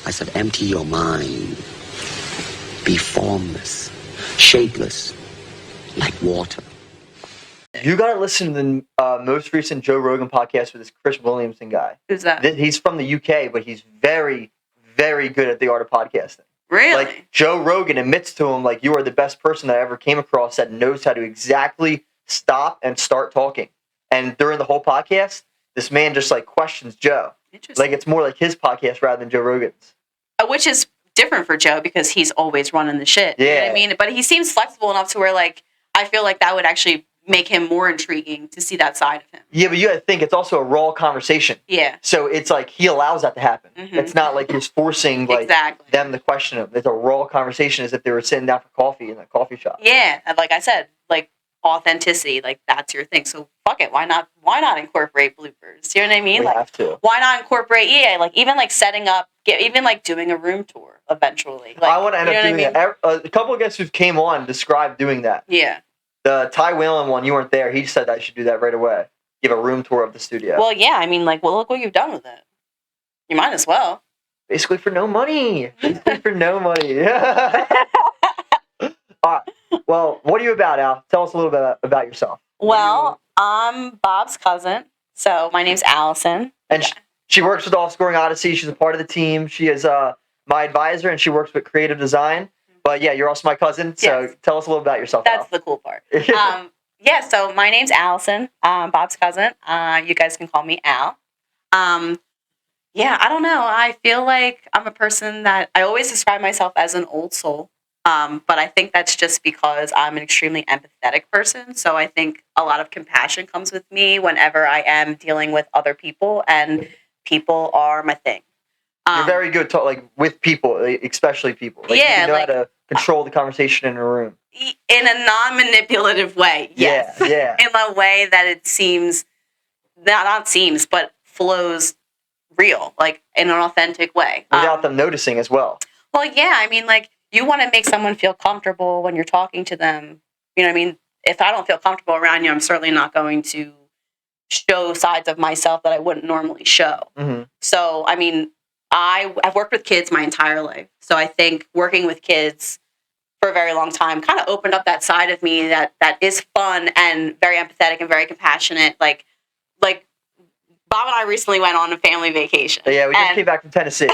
I said, empty your mind. Be formless, shapeless, like water. You got to listen to the most recent Joe Rogan podcast with this Chris Williamson guy. Who's that? He's from the UK, but he's very, very good at the art of podcasting. Really? Like, Joe Rogan admits to him, like, you are the best person I ever came across that knows how to exactly stop and start talking. And during the whole podcast, this man just, like, questions Joe. Interesting. Like, it's more like his podcast rather than Joe Rogan's. Which is different for Joe because he's always running the shit. Yeah. You know what I mean? But he seems flexible enough to where, like, I feel like that would actually make him more intriguing to see that side of him. Yeah, but you got to think it's also a raw conversation. Yeah. So it's like he allows that to happen. Mm-hmm. It's not like he's forcing like Exactly. them to question him. It's a raw conversation as if they were sitting down for coffee in a coffee shop. Yeah. And like I said, like authenticity, like that's your thing. So fuck it. Why not incorporate bloopers? You know what I mean? We like, have to. Why not incorporate, like even like setting up, even like doing a room tour eventually. Like, I want to end up doing that. that. A couple of guests who came on described doing that. Yeah. The Ty Whalen one, you weren't there. He said I should do that right away. Give a room tour of the studio. Well, yeah. I mean, like, well, look what you've done with it. You might as well. Basically for no money. Basically for no money. All right. Well, what are you about, Al? Tell us a little bit about yourself. Well, I'm Bob's cousin. So my name's Allison. And she works with Offscouring Odyssey. She's a part of the team. She is my advisor, and she works with creative design. But yeah, you're also my cousin. So Yes. tell us a little about yourself. That's Al. the cool part. Yeah, so my name's Allison, Bob's cousin. You guys can call me Al. Yeah, I don't know. I feel like I'm a person that I always describe myself as an old soul. But I think that's just because I'm an extremely empathetic person. So I think a lot of compassion comes with me whenever I am dealing with other people, and people are my thing. You're very good with people, especially people. Like, Yeah, you know how to control the conversation in a room. In a non-manipulative way, yes. Yeah. In a way that it seems, not seems, but flows real, like in an authentic way. Without them noticing as well. Well, yeah, I mean, like, you want to make someone feel comfortable when you're talking to them. You know what I mean? If I don't feel comfortable around you, I'm certainly not going to show sides of myself that I wouldn't normally show. Mm-hmm. So, I mean, I've worked with kids my entire life. So I think working with kids for a very long time kind of opened up that side of me that is fun and very empathetic and very compassionate. Like Bob and I recently went on a family vacation. Yeah, we just came back from Tennessee.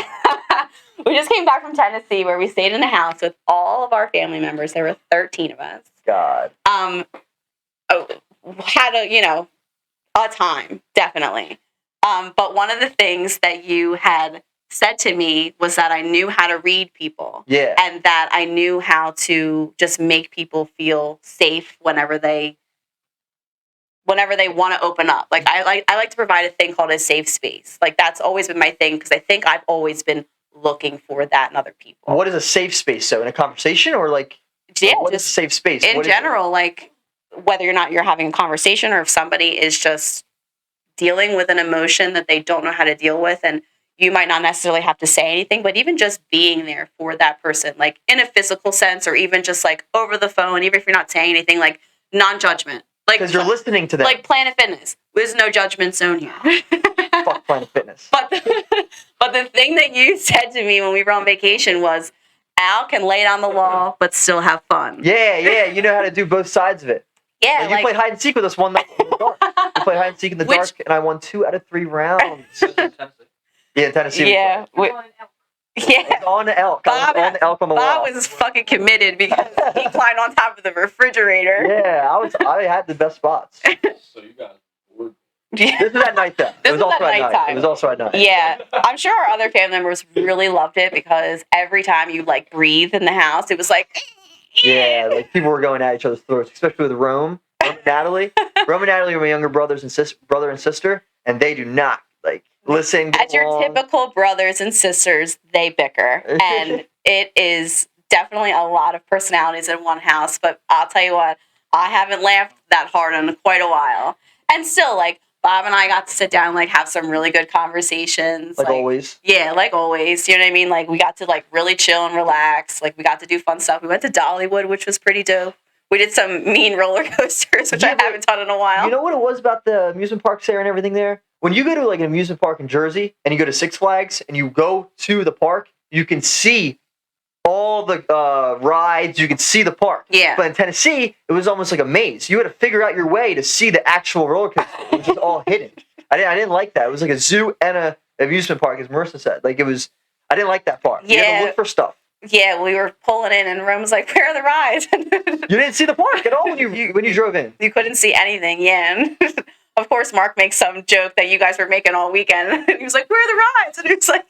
We just came back from Tennessee where we stayed in a house with all of our family members. There were 13 of us. God. Had a time, definitely. But one of the things that you had said to me was that I knew how to read people. Yeah. And that I knew how to just make people feel safe whenever they want to open up. Like I like to provide a thing called a safe space. Like that's always been my thing because I think I've always been looking for that in other people. What is a safe space? So in a conversation or like what is a safe space? In general, like whether or not you're having a conversation or if somebody is just dealing with an emotion that they don't know how to deal with, and you might not necessarily have to say anything, but even just being there for that person, like in a physical sense or even just like over the phone, even if you're not saying anything, like non-judgment. Like, because you're listening to them. Like Planet Fitness. There's no judgment zone here. Fuck Planet Fitness. But the thing that you said to me when we were on vacation was, Al can lay down the law, but still have fun. Yeah. You know how to do both sides of it. Yeah. Like, you played hide and seek with us one night in the dark. We played hide and seek in the dark, and I won 2 out of 3 rounds. Yeah, Tennessee. Yeah. It's on the elk. Bob, on the elk on the wall. Bob was fucking committed because he climbed on top of the refrigerator. Yeah, I had the best spots. So you got bored. This was at night though. It was also at night. It was also at night. Yeah. I'm sure our other family members really loved it because every time you like breathe in the house, it was like Yeah, like people were going at each other's throats, especially with Rome and Natalie. Rome and Natalie are my younger brother and sister, and they do not like listen. As your typical brothers and sisters, they bicker. And it is definitely a lot of personalities in one house. But I'll tell you what, I haven't laughed that hard in quite a while. And still, like, Bob and I got to sit down and, like, have some really good conversations. Like always. Yeah, like always. You know what I mean? Like, we got to, like, really chill and relax. Like, we got to do fun stuff. We went to Dollywood, which was pretty dope. We did some mean roller coasters, which I haven't done in a while. You know what it was about the amusement parks there and everything there? When you go to like an amusement park in Jersey and you go to Six Flags and you go to the park, you can see all the rides, you could see the park. Yeah. But in Tennessee, it was almost like a maze. You had to figure out your way to see the actual roller coaster. It was just all hidden. I didn't like that. It was like a zoo and a amusement park, as Marissa said. Like, it was, I didn't like that part. You had to look for stuff. Yeah, we were pulling in, and Rome was like, "Where are the rides?" You didn't see the park at all when you drove in. You couldn't see anything. Yeah. And of course, Mark makes some joke that you guys were making all weekend. He was like, "Where are the rides?" And he was like,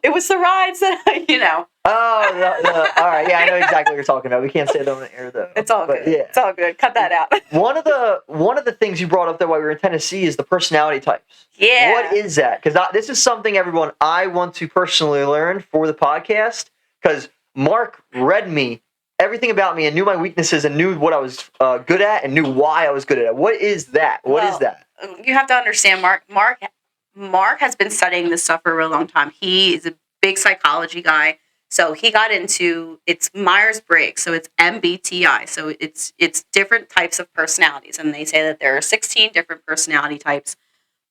"It was the rides that, you know." Oh, all right. Yeah, I know exactly what you're talking about. We can't say that on the air, though. It's all good. Yeah. It's all good. Cut that out. One of the things you brought up there while we were in Tennessee is the personality types. Yeah. What is that? Because this is something, everyone, I want to personally learn for the podcast. Because Mark read me everything about me and knew my weaknesses and knew what I was good at and knew why I was good at it. What is that? What is that? You have to understand, Mark has been studying this stuff for a really long time. He is a big psychology guy. So he got into, it's Myers-Briggs, so it's MBTI. So it's different types of personalities. And they say that there are 16 different personality types.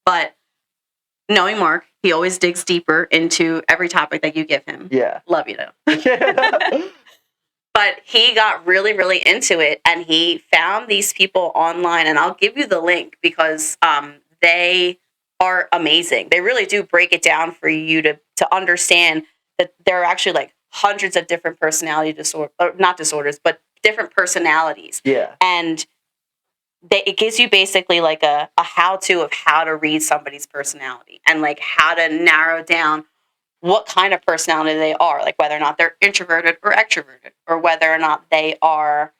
But knowing Mark, he always digs deeper into every topic that you give him. Yeah. Love you, though. But he got really, really into it, and he found these people online. And I'll give you the link because they are amazing. They really do break it down for you to understand that there are actually like hundreds of different personality not disorders, but different personalities. Yeah. And it gives you basically like a how-to of how to read somebody's personality and like how to narrow down what kind of personality they are, like whether or not they're introverted or extroverted, or whether or not they are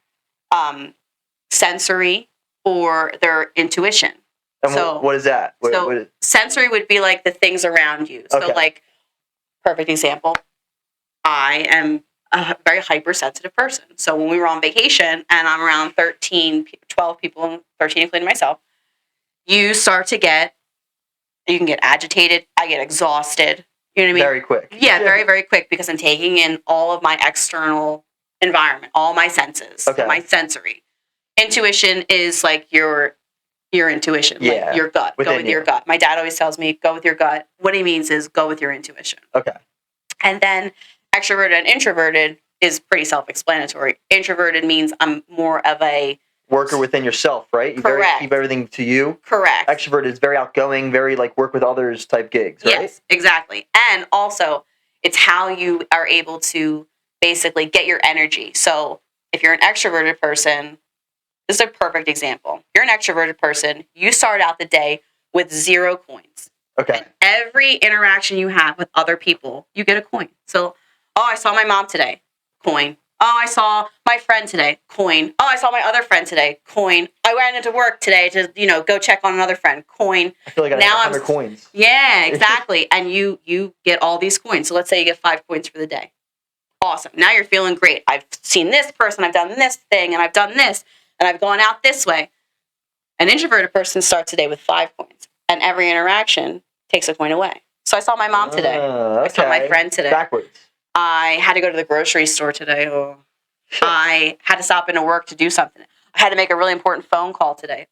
sensory or their intuition. And so, what is that? Sensory would be like the things around you. So like, perfect example, I am a very hypersensitive person. So when we were on vacation and I'm around 12 people, 13 including myself, you can get agitated. I get exhausted. You know what I mean? Very quick. Yeah, very, very quick because I'm taking in all of my external environment, all my senses, my sensory. Intuition is like your intuition, like your gut. Go with your gut. My dad always tells me, go with your gut. What he means is go with your intuition. Okay. And then extroverted and introverted is pretty self-explanatory. Introverted means I'm more of a worker within yourself, right? You Correct. Keep everything to you. Correct. Extroverted is very outgoing, very like work with others type gigs, right? Yes, exactly. And also, it's how you are able to basically get your energy. So if you're an extroverted person, this is a perfect example. You're an extroverted person. You start out the day with 0 coins. Okay. And every interaction you have with other people, you get a coin. So, I saw my mom today. Coin. I saw my friend today. Coin. I saw my other friend today. Coin. I ran into work today to, go check on another friend. Coin. I feel like I have 100 coins. Yeah, exactly. And you get all these coins. So let's say you get 5 coins for the day. Awesome. Now you're feeling great. I've seen this person. I've done this thing. And I've done this. And I've gone out this way. An introverted person starts the day with 5 coins. And every interaction takes a coin away. So I saw my mom today. Okay. I saw my friend today. Backwards. I had to go to the grocery store today. I had to stop into work to do something. I had to make a really important phone call today.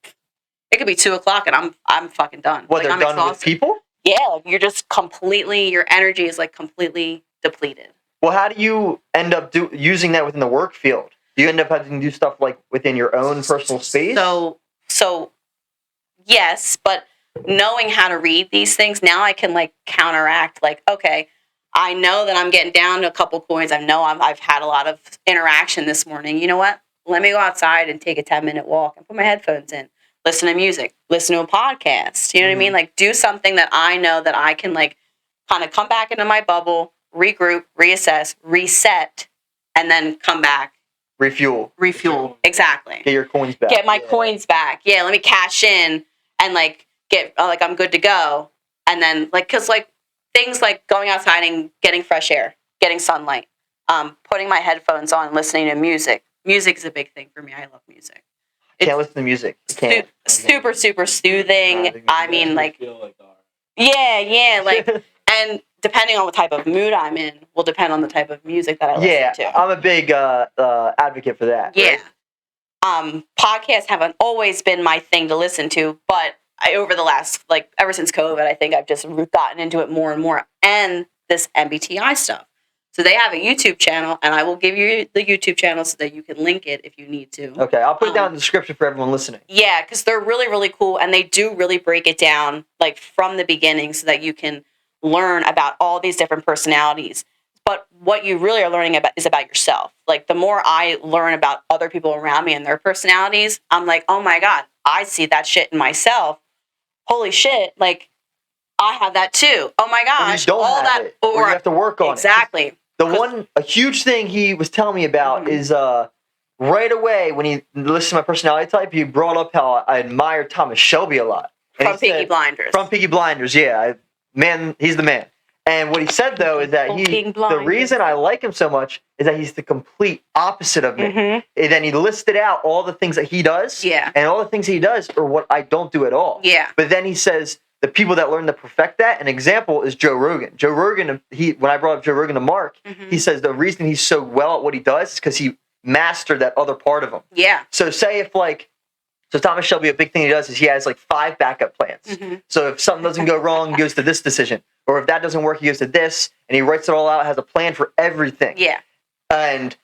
It could be 2:00 and I'm fucking done. What, like, they're done exhausted with people? Yeah, like you're just your energy is like completely depleted. Well, how do you end up using that within the work field? Do you end up having to do stuff like within your own personal space? So yes, but knowing how to read these things, now I can like counteract, like, okay, I know that I'm getting down to a couple coins. I know I've had a lot of interaction this morning. You know what? Let me go outside and take a 10-minute walk and put my headphones in, listen to music, listen to a podcast. You know what I mean? Like do something that I know that I can like kind of come back into my bubble, regroup, reassess, reset, and then come back. Refuel. Exactly. Get your coins back. Get my coins back. Yeah. Let me cash in and like get like I'm good to go. And then like, cause like things like going outside and getting fresh air, getting sunlight, putting my headphones on, listening to music. Music is a big thing for me. I love music. Can't listen to music. Super, super soothing. I mean, like, yeah, like, and depending on what type of mood I'm in, will depend on the type of music that I listen to. I'm a big advocate for that. Yeah. Right? Podcasts haven't always been my thing to listen to, but over the last, like, ever since COVID, I think I've just gotten into it more and more. And this MBTI stuff. So they have a YouTube channel, and I will give you the YouTube channel so that you can link it if you need to. Okay, I'll put it down in the description for everyone listening. Yeah, because they're really, really cool, and they do really break it down like from the beginning so that you can learn about all these different personalities. But what you really are learning about is about yourself. Like the more I learn about other people around me and their personalities, I'm like, oh my God, I see that shit in myself. Holy shit, like I have that too. Oh my gosh, Or you don't all have that, it, or you have to work on it. Exactly. A huge thing he was telling me about is right away when he listened to my personality type, he brought up how I admire Thomas Shelby a lot. And From Peaky Blinders. From Peaky Blinders, yeah. He's the man. And what he said though is that the reason I like him so much is that he's the complete opposite of me. And then he listed out all the things that he does. Yeah. And all the things he does are what I don't do at all. Yeah. But then he says the people that learn to perfect that, an example is Joe Rogan. Joe Rogan, when I brought up Joe Rogan to Mark, he says the reason he's so well at what he does is because he mastered that other part of him. Yeah. So say if so Thomas Shelby, a big thing he does is he has like 5 backup plans. So if something doesn't go wrong, he goes to this decision. Or if that doesn't work, he goes to this. And he writes it all out, has a plan for everything. Yeah. And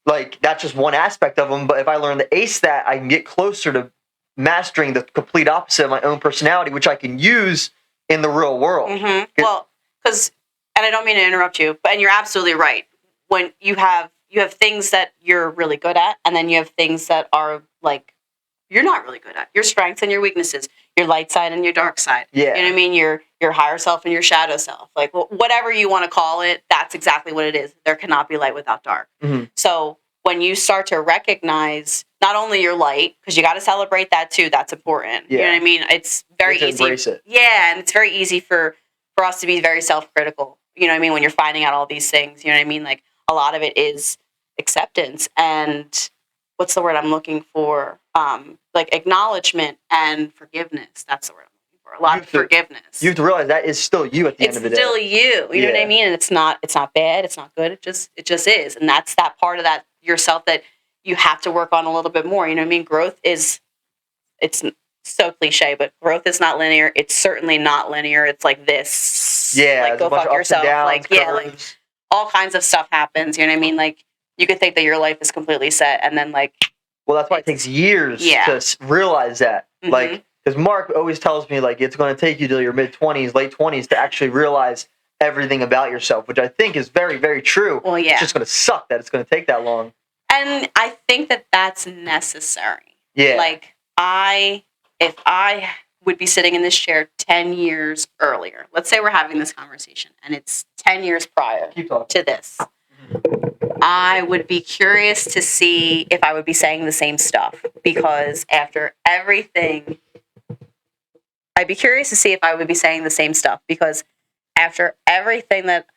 like that's just one aspect of him. But if I learn to ace that, I can get closer to mastering the complete opposite of my own personality, which I can use in the real world. Well, because, and I don't mean to interrupt you, and you're absolutely right. When you have things that you're really good at, and then you have things that are like you're not really good at. Your strengths and your weaknesses, your light side and your dark side. Yeah. You know what I mean? Your higher self and your shadow self. Like whatever you want to call it, that's exactly what it is. There cannot be light without dark. So when you start to recognize not only your light, because you got to celebrate that too, that's important. Yeah. You know what I mean? It's very easy. Embrace it. Yeah, and it's very easy for us to be very self-critical. You know what I mean? When you're finding out all these things, you know what I mean? Like a lot of it is acceptance and what's the word I'm looking for? Like acknowledgement and forgiveness. That's the word I'm looking for. A lot of forgiveness. You have to realize that is still you at the end of the day. It's still you. You know what I mean? And it's not bad. It's not good. It just is. And that's that part of that yourself that you have to work on a little bit more. You know what I mean? Growth is, it's so cliche, but growth is not linear. It's certainly not linear. It's like this. Yeah. Like go fuck yourself. Like all kinds of stuff happens. You know what I mean? Like you could think that your life is completely set, and then like. Well, that's why it takes years to realize that. Like, because Mark always tells me like it's going to take you till your mid-20s, late 20s to actually realize everything about yourself, which I think is very, very true. Well, yeah. It's just going to suck that it's going to take that long. And I think that that's necessary. Yeah. Like if I would be sitting in this chair 10 years earlier, let's say we're having this conversation and it's 10 years prior to this. I would be curious to see if I would be saying the same stuff because after everything, I'd be curious to see if I would be saying the same stuff because after everything that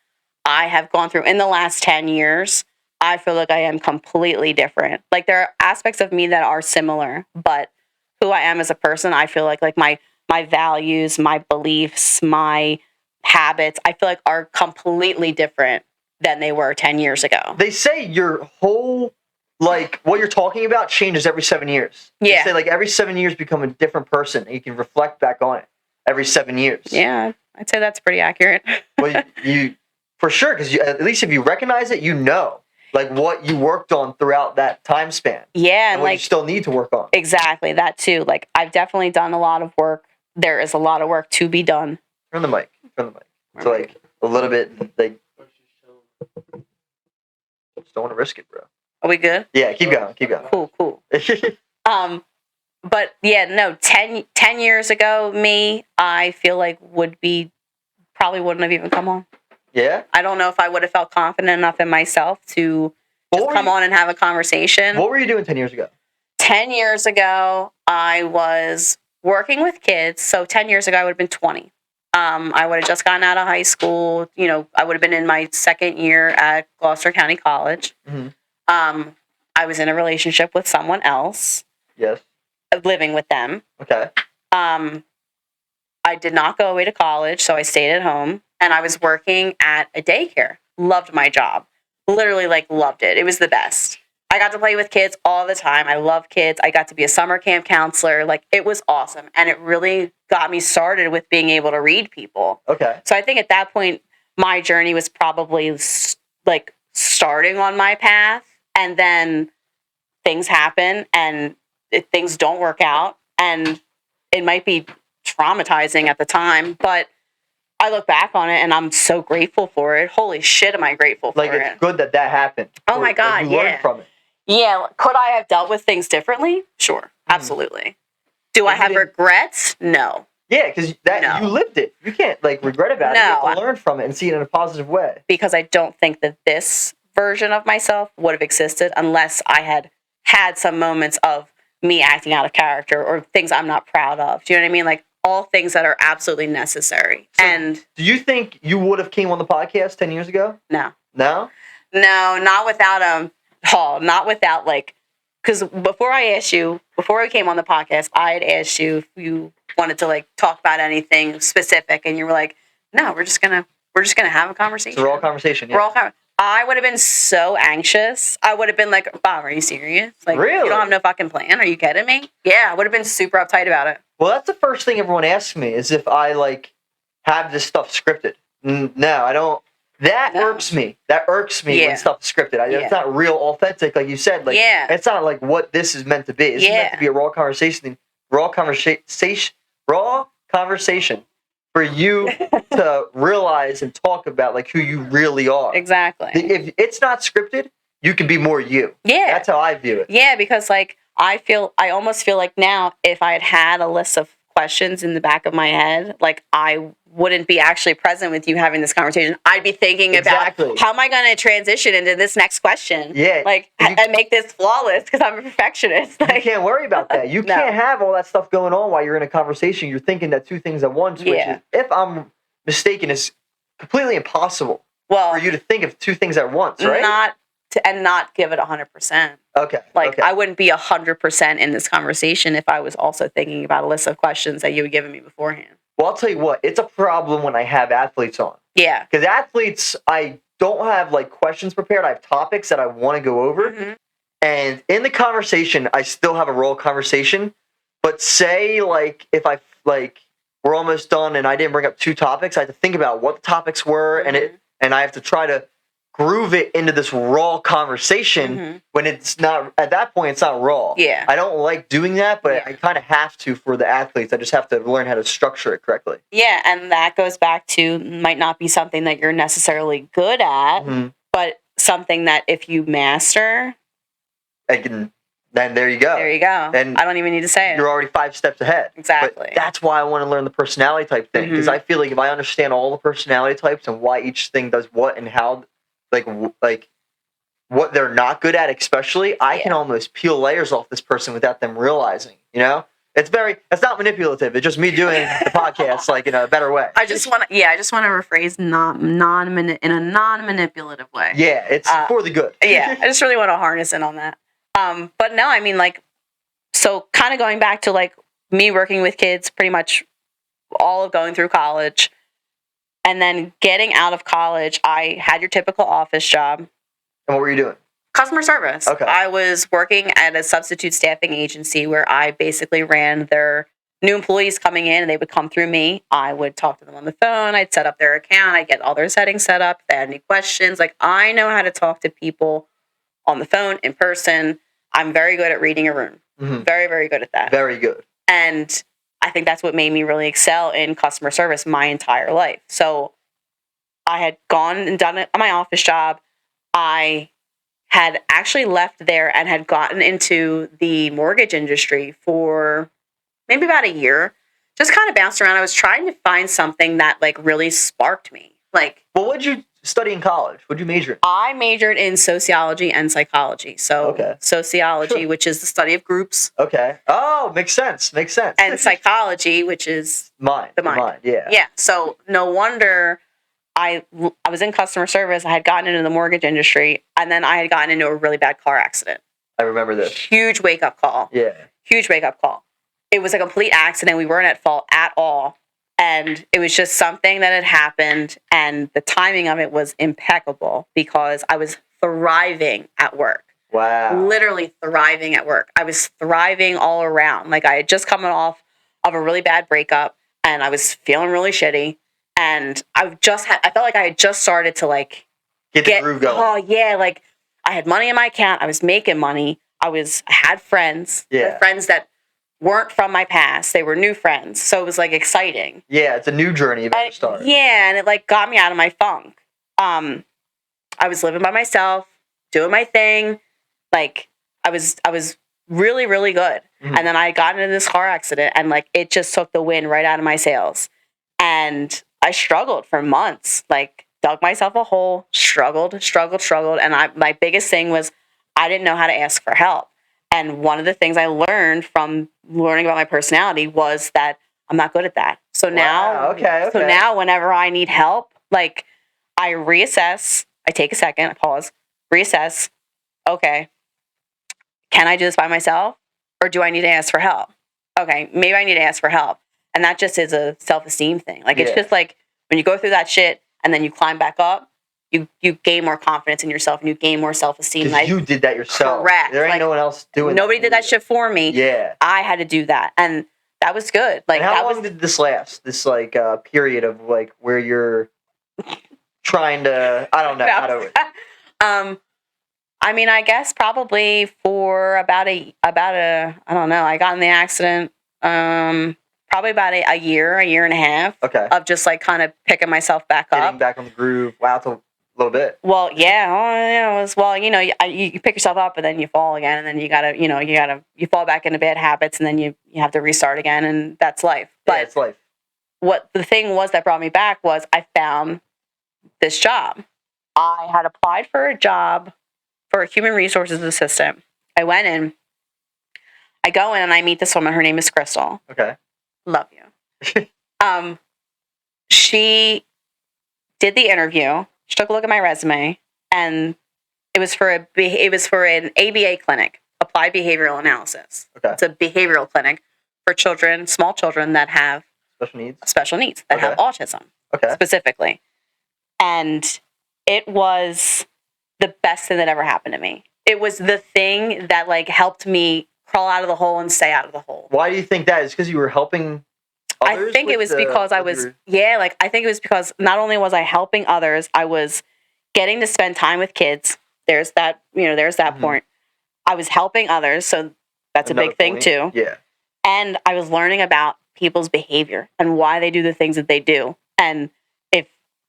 I have gone through in the last 10 years, I feel like I am completely different. Like there are aspects of me that are similar, but who I am as a person, I feel like my values, my beliefs, my habits, I feel like are completely different than they were 10 years ago. They say your whole, like, what you're talking about changes every 7 years. Yeah. They say, like, every 7 years become a different person, and you can reflect back on it every 7 years. Yeah, I'd say that's pretty accurate. Well, you for sure, because at least if you recognize it, you know, like, what you worked on throughout that time span. Yeah, and what you still need to work on. Exactly, that too. Like, I've definitely done a lot of work. There is a lot of work to be done. Turn the mic. So, like, a little bit, like, just don't want to risk it, bro. Are we good? Yeah, keep going. Cool. But yeah, no, 10 years ago, me, I feel like probably wouldn't have even come on. Yeah? I don't know if I would have felt confident enough in myself to just come on and have a conversation. What were you doing 10 years ago? 10 years ago, I was working with kids. So 10 years ago, I would have been 20. I would have just gotten out of high school. You know, I would have been in my second year at Gloucester County College. I was in a relationship with someone else. Yes. Living with them. Okay. I did not go away to college, so I stayed at home. And I was working at a daycare. Loved my job. Literally, like, loved it. It was the best. I got to play with kids all the time. I love kids. I got to be a summer camp counselor. Like, it was awesome. And it really got me started with being able to read people. Okay. So I think at that point, my journey was probably like starting on my path, and then things happen and things don't work out, and it might be traumatizing at the time, but I look back on it and I'm so grateful for it. Holy shit, am I grateful for Like, it. it's good that happened. Oh my God, you learned from it. Yeah. Could I have dealt with things differently? Sure. Absolutely. Do I have regrets? No. Yeah, because you lived it. You can't like regret about it. You have to learn from it and see it in a positive way. Because I don't think that this version of myself would have existed unless I had some moments of me acting out of character or things I'm not proud of. Do you know what I mean? Like all things that are absolutely necessary. So and do you think you would have came on the podcast 10 years ago? No. No? No, not without Paul, not without like, because before we came on the podcast, I had asked you if you wanted to like talk about anything specific, and you were like, "No, we're just gonna have a conversation." So we're all conversation. Yeah. I would have been so anxious. I would have been like, "Bob, are you serious? Like, really? You don't have no fucking plan? Are you kidding me?" Yeah, I would have been super uptight about it. Well, that's the first thing everyone asks me is if I like have this stuff scripted. No, I don't. That irks me. That irks me when stuff is scripted. It's not real, authentic, like you said. Like, it's not like what this is meant to be. This is meant to be a raw conversation. Raw conversation for you to realize and talk about like who you really are. Exactly. If it's not scripted, you can be more you. Yeah. That's how I view it. Yeah, because like I almost feel like now if I had a list of questions in the back of my head, like I wouldn't be actually present with you having this conversation. I'd be thinking about how am I going to transition into this next question? Yeah. Like, and make this flawless because I'm a perfectionist. Like, you can't worry about that. You can't have all that stuff going on while you're in a conversation. You're thinking that two things at once, which is, if I'm mistaken, is completely impossible for you to think of two things at once, right? Not give it 100%. Okay. Like, I wouldn't be 100% in this conversation if I was also thinking about a list of questions that you had given me beforehand. Well, I'll tell you what, it's a problem when I have athletes on. Yeah. Because athletes, I don't have like questions prepared. I have topics that I want to go over. Mm-hmm. And in the conversation, I still have a raw conversation. But say like if I like we're almost done and I didn't bring up two topics, I have to think about what the topics were and I have to try to groove it into this raw conversation when it's not, at that point, it's not raw. Yeah. I don't like doing that, but I kind of have to for the athletes. I just have to learn how to structure it correctly. Yeah, and that goes back to might not be something that you're necessarily good at, but something that if you master, then there you go. There you go. And I don't even need to say it. You're already 5 steps ahead. Exactly. But that's why I want to learn the personality type thing, because I feel like if I understand all the personality types and why each thing does what and how, like what they're not good at, especially, I can almost peel layers off this person without them realizing. You know, it's not manipulative. It's just me doing the podcast like in a better way. I just want to rephrase in a non-manipulative way. Yeah, it's for the good. Yeah, I just really want to harness in on that. But no, I mean, like, so kind of going back to like me working with kids, pretty much all of going through college. And then getting out of college, I had your typical office job. And what were you doing? Customer service. Okay. I was working at a substitute staffing agency where I basically ran their new employees coming in and they would come through me. I would talk to them on the phone. I'd set up their account. I'd get all their settings set up. If they had any questions, like I know how to talk to people on the phone, in person. I'm very good at reading a room. Very, very good at that. Very good. And I think that's what made me really excel in customer service my entire life. So I had gone and done it on my office job. I had actually left there and had gotten into the mortgage industry for maybe about a year. Just kind of bounced around. I was trying to find something that like really sparked me. Like, well, what did you study in college? What did you major in? I majored in sociology and psychology. So sociology, which is the study of groups. Okay. Oh, makes sense. And psychology, which is the mind. Yeah. Yeah. So no wonder I was in customer service. I had gotten into the mortgage industry, and then I had gotten into a really bad car accident. I remember this. Huge wake-up call. Yeah. Huge wake-up call. It was a complete accident. We weren't at fault at all. And it was just something that had happened, and the timing of it was impeccable because I was thriving at work. Wow. Literally thriving at work. I was thriving all around. Like I had just come off of a really bad breakup, and I was feeling really shitty. And I felt like I had just started to like Get the groove going. Oh yeah, like I had money in my account. I was making money. I had friends. Yeah. Friends that weren't from my past. They were new friends. So it was like exciting. Yeah, it's a new journey you've ever started. Yeah, and it like got me out of my funk. I was living by myself, doing my thing. Like I was really, really good. Mm-hmm. And then I got into this car accident and like it just took the wind right out of my sails. And I struggled for months, like dug myself a hole, struggled. And my biggest thing was I didn't know how to ask for help. And one of the things I learned from learning about my personality was that I'm not good at that. So now, So now whenever I need help, like I reassess, I take a second, I pause, reassess. Okay, can I do this by myself or do I need to ask for help? Okay, maybe I need to ask for help. And that just is a self-esteem thing. Like it's just like when you go through that shit and then you climb back up, you gain more confidence in yourself and you gain more self-esteem. Like, you did that yourself. Correct. There ain't like, no one else doing nobody did that shit for me. Yeah. I had to do that. And that was good. Like and how long did this last? This like period of like where you're trying to I don't know how to I mean, I guess probably for about a I don't know, I got in the accident probably about a year and a half of just like kind of picking myself back up. Getting back on the groove. Wow, it's a little bit. Well, yeah, it was, well, you know, you pick yourself up and then you fall again and then you fall back into bad habits and then you have to restart again and that's life. But it's life. What the thing was that brought me back was I found this job. I had applied for a job for a human resources assistant. I went in, I go in and I meet this woman. Her name is Crystal. Okay. Love you. She did the interview. She took a look at my resume, and it was for an ABA clinic, applied behavioral analysis. Okay. It's a behavioral clinic for children, small children that have special needs that have autism specifically. And it was the best thing that ever happened to me. It was the thing that like helped me crawl out of the hole and stay out of the hole. Why do you think that is? Because you were helping others? I think it was because I was I think it was because not only was I helping others, I was getting to spend time with kids. There's that, point. I was helping others, so that's a big thing too. Yeah. And I was learning about people's behavior and why they do the things that they do. And if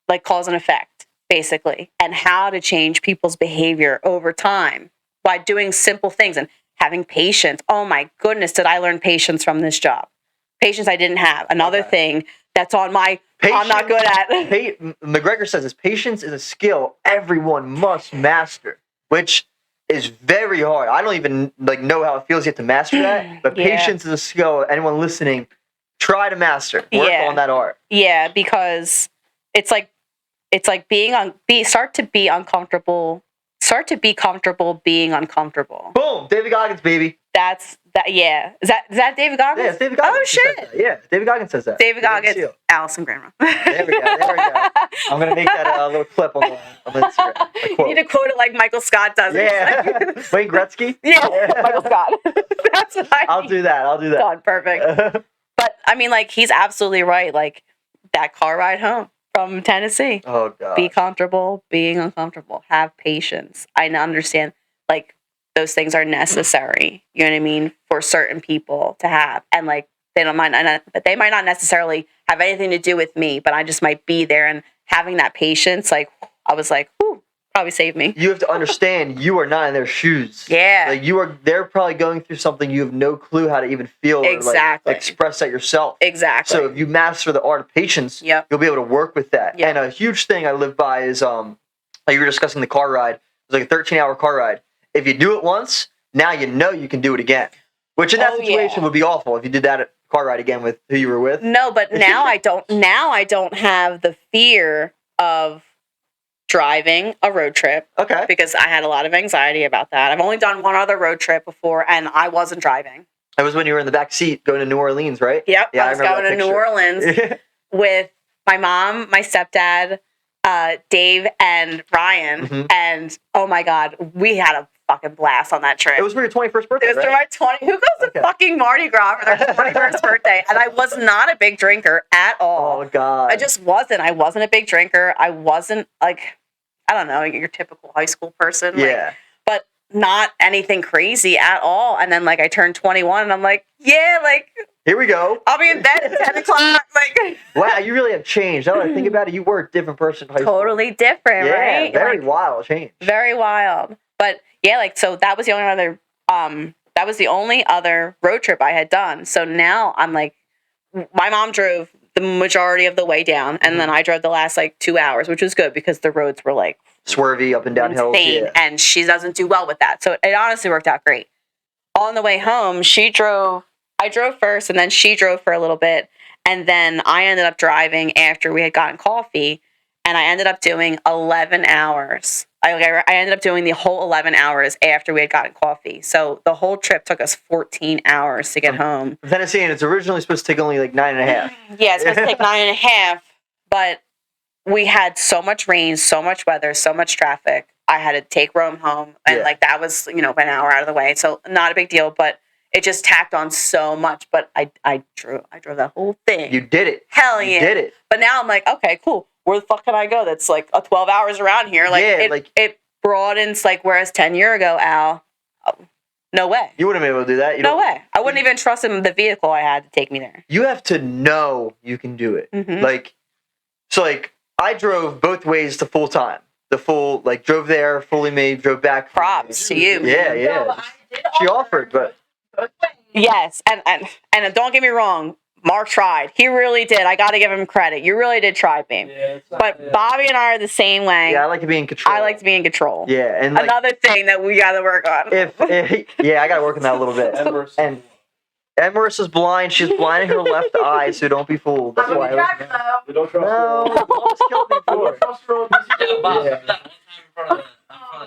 like cause and effect, basically, and how to change people's behavior over time by doing simple things and having patience. Oh my goodness, did I learn patience from this job? Patience I didn't have. Another thing that's on my I'm not good at. McGregor says this, patience is a skill everyone must master, which is very hard. I don't even know how it feels yet to master that, but patience is a skill anyone listening try to master. Work on that art. Yeah, because it's like start to be uncomfortable. Start to be comfortable being uncomfortable. Boom, David Goggins, baby. That's that. Yeah, is that David Goggins? Yeah, it's David Goggins. Oh shit. Yeah, David Goggins says that. David Goggins. Allison Granroth. There we go. I'm gonna make that little clip on the Instagram. You need to quote it like Michael Scott does. Yeah. Wayne Gretzky. Yeah, Michael Scott. That's what I'll do that. Done. Perfect. But I mean, like, he's absolutely right. Like that car ride home from Tennessee. Oh god. Be comfortable being uncomfortable. Have patience. I understand. Like those things are necessary. You know what I mean for certain people to have, and like they might not necessarily have anything to do with me, but I just might be there and having that patience. Like I was like, whew, probably saved me. You have to understand you are not in their shoes. Yeah. Like they're probably going through something you have no clue how to even feel or like express that yourself. Exactly. So if you master the art of patience, you'll be able to work with that. Yep. And a huge thing I live by is like you were discussing the car ride. It was like a 13-hour car ride. If you do it once, now you know you can do it again. Which in that situation would be awful if you did that car ride again with who you were with. No, but now I don't. Now I don't have the fear of driving a road trip. Okay. Because I had a lot of anxiety about that. I've only done one other road trip before, and I wasn't driving. That was when you were in the back seat going to New Orleans, right? Yep. Yeah, I was going to New Orleans with my mom, my stepdad, Dave, and Ryan. And oh my God, we had a fucking blast on that trip. It was for your 21st birthday, It was for my 20. Who goes to fucking Mardi Gras for their 21st birthday? And I was not a big drinker at all. Oh God. I just wasn't. I wasn't a big drinker. I wasn't like I don't know, your typical high school person. Yeah. But not anything crazy at all. And then, like, I turned 21, and I'm like, yeah, like, Here we go. I'll be in bed at 10 o'clock. Like, Wow, you really have changed. Now that I think about it, you were a different person in high school. totally different, Yeah, right? very Like, wild change. very wild. But yeah, like, so that was the only other road trip I had done. So now I'm like, my mom drove the majority of the way down, and then I drove the last like 2 hours, which was good because the roads were like Swervy up and down hills. insane, Yeah. and she doesn't do well with that. So it honestly worked out great. On the way home, I drove first, and then she drove for a little bit, and then I ended up driving after we had gotten coffee, and I ended up doing 11 hours. I ended up doing the whole 11 hours after we had gotten coffee. So the whole trip took us 14 hours to get home. From Tennessee, and it's originally supposed to take only like 9.5. Yeah, it's supposed to take 9.5, but we had so much rain, so much weather, so much traffic. I had to take Rome home, and like that was, an hour out of the way. So not a big deal, but it just tacked on so much. But I drove that whole thing. You did it. Hell yeah. You did it. But now I'm like, okay, cool. Where the fuck can I go? That's like a 12 hours around here. Like, Yeah, it broadens, like, whereas 10 years ago, Al, no way. You wouldn't be able to do that. No way. I wouldn't even trust in the vehicle I had to take me there. You have to know you can do it. Like, so like I drove both ways to full time. The full, like, drove there, fully made, drove back. Props to you. Yeah. She offered, but yes, and don't get me wrong, Mark tried. He really did. I got to give him credit. You really did try, babe. Yeah, But Bobby and I are the same way. yeah, I like to be in control. I like to be in control. Yeah, and like, Another thing that we got to work on. yeah, I got to work on that a little bit. Emerson. And Marissa's blind. She's blind in her left eye, so don't be fooled. That's why. We don't trust No, her. you almost killed me We for don't it. trust her on this.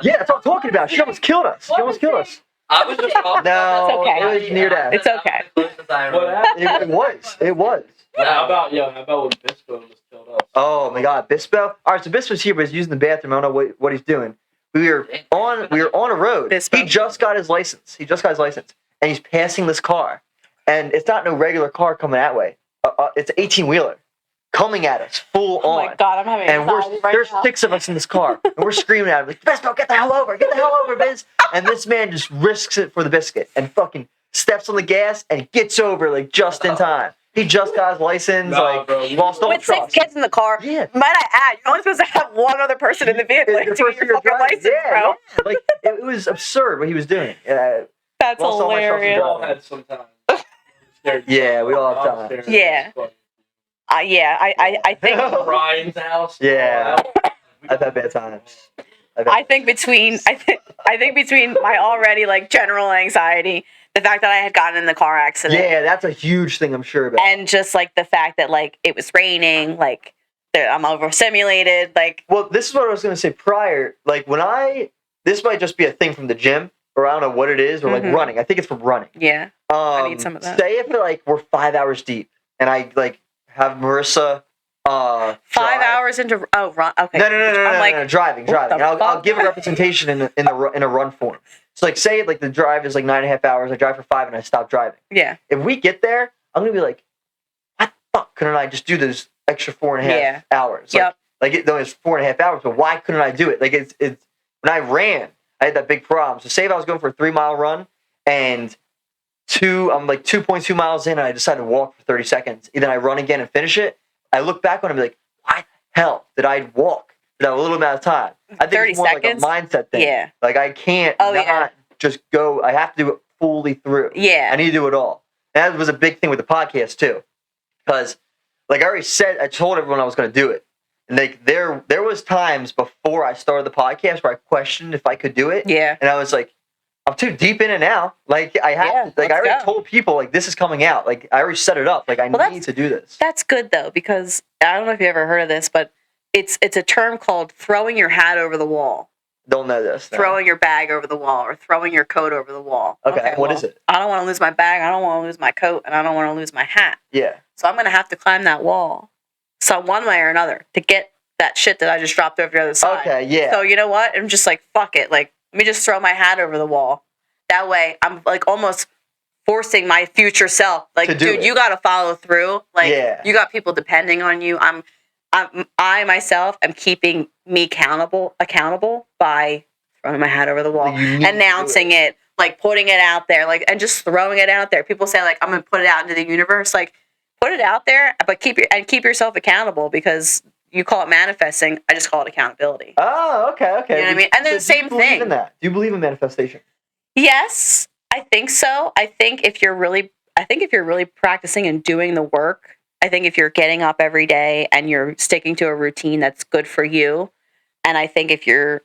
Yeah, that's what I'm talking about. She almost killed us. She almost killed us. I was just talking No, It's okay. it was near that. It's okay. What happened? It was. It was. How about when Bispo almost killed us? Oh my God, Bispo. All right, so Bispo's here, but he's using the bathroom. I don't know what he's doing. We were on a road. Bispo. He just got his license. And he's passing this car, and it's not no regular car coming that way. It's an 18-wheeler coming at us full Oh on. my God, I'm having And anxiety right there's now. 6 of us in this car, and we're screaming at him like, "Bispo, get the hell over, Biz!" And this man just risks it for the biscuit and fucking steps on the gas and gets over like just in time. He just got his license, Nah, like bro. lost all With trust. 6 kids in the car, Yeah. might I add, you're only supposed to have one other person in the vehicle The to get first your year fucking driving. license, bro. Yeah. Like it was absurd what he was doing. That's Lost all my trust in We hilarious. all had some time. Yeah, we all have time. Yeah. I think Brian's house. Yeah. I've had bad times. I think between my already like general anxiety, the fact that I had gotten in the car accident, Yeah, that's a huge thing I'm sure about. and just like the fact that like it was raining, like that I'm overstimulated, like Well, this is what I was going to say prior. Like this might just be a thing from the gym, or I don't know what it is, or like Mhm. running. I think it's from running. yeah. I need some of that. Say if like we're 5 hours deep, and I like have Marissa. 5 drive. hours into run. Okay. No, I'm like, no, driving. what the And I'll fuck? give a representation in a run form. So like, say like the drive is like 9.5 hours. I drive for 5 and I stop driving. yeah, If we get there, I'm gonna be like, why the fuck couldn't I just do those extra 4.5 Yeah. hours? Yep. Like it was 4.5 hours, but why couldn't I do it? Like it's when I ran, I had that big problem. So say if I was going for a 3-mile run and I'm like 2.2 miles in and I decided to walk for 30 seconds, and then I run again and finish it. I look back on it and be like, why the hell did I walk for that little amount of time? I think 30 it's more seconds? like a mindset thing. Yeah. Like I can't Oh, not yeah. just go. I have to do it fully through. yeah. I need to do it all. And that was a big thing with the podcast too, because like I already said, I told everyone I was going to do it, and like there was times before I started the podcast where I questioned if I could do it, Yeah. and I was like, I'm too deep in it now. Like I have, Yeah, like I let's already go. told people like this is coming out. Like I already set it up. Like I Well, need to do this. That's good though, because I don't know if you ever heard of this, but it's a term called throwing your hat over the wall, Don't know this. no. throwing your bag over the wall, or throwing your coat over the wall. Okay, what is it? I don't want to lose my bag, I don't want to lose my coat, and I don't want to lose my hat. Yeah. So I'm going to have to climb that wall, so one way or another, to get that shit that I just dropped over the other side. Okay. Yeah. So you know what? I'm just like, fuck it. Like, let me just throw my hat over the wall. That way, I'm like almost forcing my future self. Like, To do dude, it. you got to follow through. Like, Yeah. you got people depending on you. I myself am keeping me accountable by throwing my hat over the wall, Like, you need to do announcing it, like putting it out there, like, and just throwing it out there. People say like, I'm gonna put it out into the universe, like put it out there, but keep yourself accountable, because you call it manifesting. I just call it accountability. Oh, okay. You know what I mean? And then the same do you believe thing. in that? Do you believe in manifestation? Yes, I think so. I think if you're really practicing and doing the work, I think if you're getting up every day and you're sticking to a routine that's good for you, and I think if you're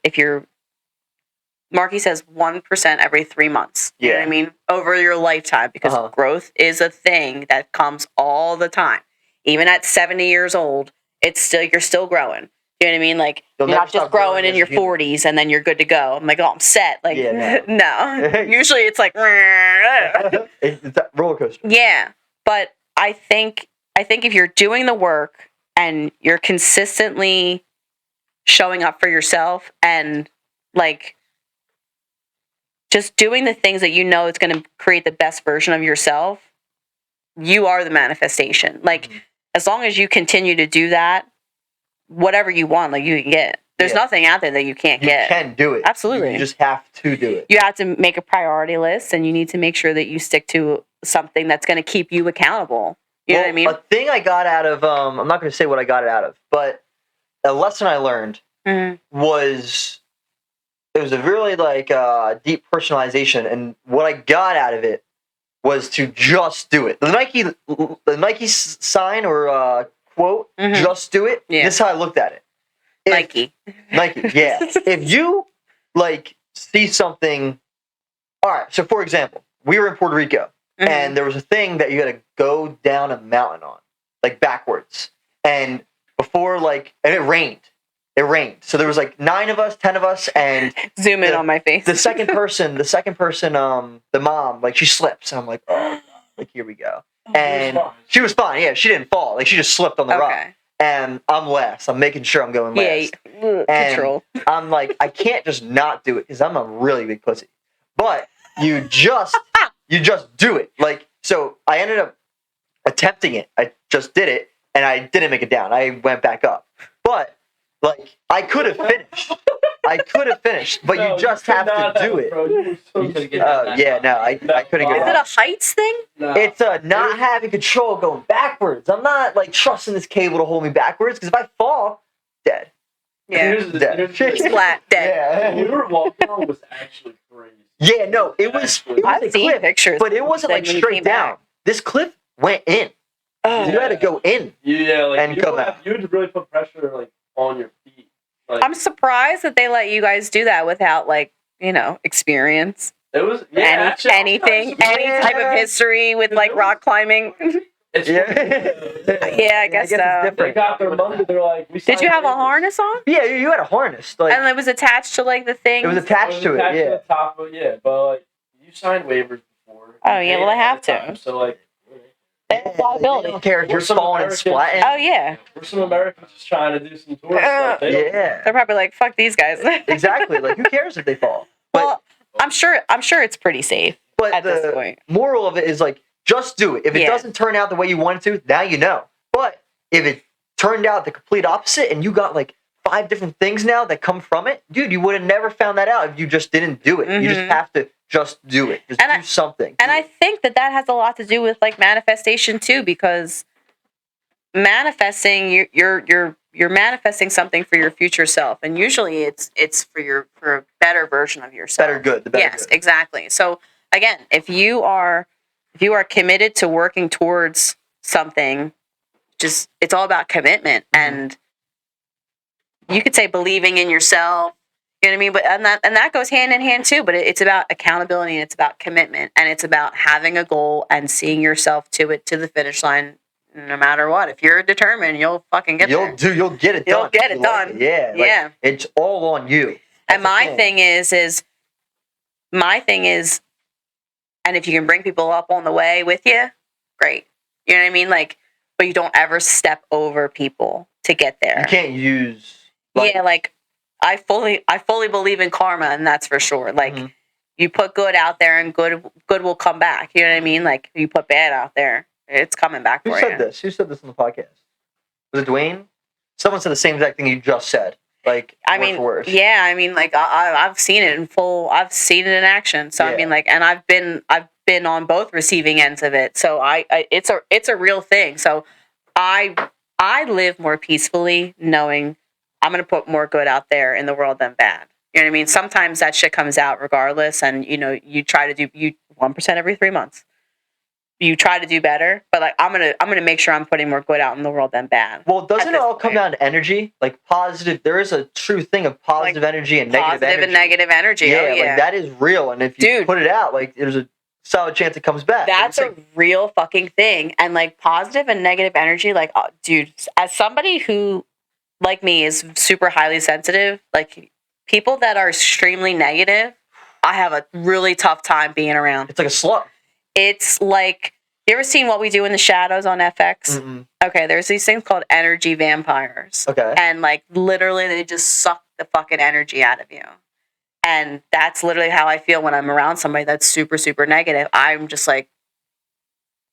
Marky says 1% every 3 months. You know what I mean? Over your lifetime, because growth is a thing that comes all the time. Even at 70 years old, you're still growing. You know what I mean? Like, you're not just growing in your 40s and then you're good to go. I'm like, oh, I'm set. Like, no. Usually it's like, it's a roller coaster. yeah. But I think if you're doing the work and you're consistently showing up for yourself and like just doing the things that you know is going to create the best version of yourself, you are the manifestation. Like, as long as you continue to do that, whatever you want, like, you can get. There's nothing out there that you can't get. You can do it. Absolutely. You just have to do it. You have to make a priority list, and you need to make sure that you stick to something that's going to keep you accountable. You know what I mean? A thing I got out of, I'm not going to say what I got it out of, but a lesson I learned was, it was a really deep personalization, and what I got out of it was to just do it. The Nike sign or quote, just do it. Yeah. This is how I looked at it. Nike, yeah. If you see something, all right. So for example, we were in Puerto Rico, and there was a thing that you had to go down a mountain on, like backwards, and before and it rained. It rained. So there was 9 of us, 10 of us, and zoom in on my face. The second person, the mom, she slips, and I'm like, oh, here we go. And she was fine. Yeah, she didn't fall. She just slipped on the rock. And I'm last. I'm making sure I'm going last. Yeah, control. I'm like, I can't just not do it because I'm a really big pussy. But you just do it. So I ended up attempting it. I just did it, and I didn't make it down. I went back up. But I could have finished. But you just have to do it. I couldn't get Is it a heights thing? No. It's not having control going backwards. I'm not trusting this cable to hold me backwards, because if I fall, dead. Yeah, dead. Flat, dead. We were walking on was actually crazy. Yeah, no, it was I've seen cliff, pictures, but it wasn't straight down. This cliff went in. Oh, you had to go in. Yeah, and come out. You had to really put pressure on your feet. I'm surprised that they let you guys do that without experience. It was any type of history with rock climbing. I guess so. They got their money. They're like, did you have a harness on? Yeah, you had a harness. And it was attached to the thing. It was attached to it. Yeah. To the top of it, but you signed waivers before. Oh yeah, well I have to. So liability. They don't care if you're falling and splatting. Oh yeah. We're some Americans just trying to do some tours. They're probably like, fuck these guys. Exactly. Who cares if they fall? Well, I'm sure it's pretty safe. But at this point, moral of it is just do it. If it doesn't turn out the way you wanted to, now you know. But if it turned out the complete opposite, and you got 5 different things now that come from it, dude, you would have never found that out if you just didn't do it. You just have to just do it. Just do something. And I think that has a lot to do with manifestation too, because manifesting, you're manifesting something for your future self, and usually it's for a better version of yourself. The better good. Yes, exactly. So again, if you are committed to working towards something, it's all about commitment, and you could say believing in yourself. You know what I mean? But and that goes hand in hand too. But it's about accountability, and it's about commitment, and it's about having a goal and seeing yourself to the finish line, no matter what. If you're determined, you'll fucking get there. You'll get it done. You'll get it done. Yeah. It's all on you. And my thing is, and if you can bring people up on the way with you, great. You know what I mean? But you don't ever step over people to get there. You can't use. I fully believe in karma, and that's for sure. You put good out there, and good will come back. You know what I mean? You put bad out there, it's coming back for you. Who said this on the podcast? Was it Dwayne? Someone said the same exact thing you just said. Like, I word mean, for word. yeah, I mean, like I've seen it in full. I've seen it in action. So I Yeah. mean, like, and I've been on both receiving ends of it. So it's a real thing. So I live more peacefully knowing I'm gonna put more good out there in the world than bad. You know what I mean? Sometimes that shit comes out regardless, and you try to do 1% every 3 months. You try to do better, but like I'm gonna make sure I'm putting more good out in the world than bad. Well, doesn't at it this all come point. down to energy? Like positive, there is a true thing of positive energy and negative Positive energy. and negative energy. Yeah, Oh yeah, like that is real. And if you Dude. put it out, like there's a solid chance it comes back. That's It's a like, real fucking thing. And like positive and negative energy, like, dude, as somebody who, like me, is super highly sensitive, like people that are extremely negative, I have a really tough time being around. it's like a slug. It's like, you ever seen What We Do in the Shadows on FX? Mm-mm. Okay, there's these things called energy vampires. Okay. And like literally they just suck the fucking energy out of you. And that's literally how I feel when I'm around somebody that's super, super negative. I'm just like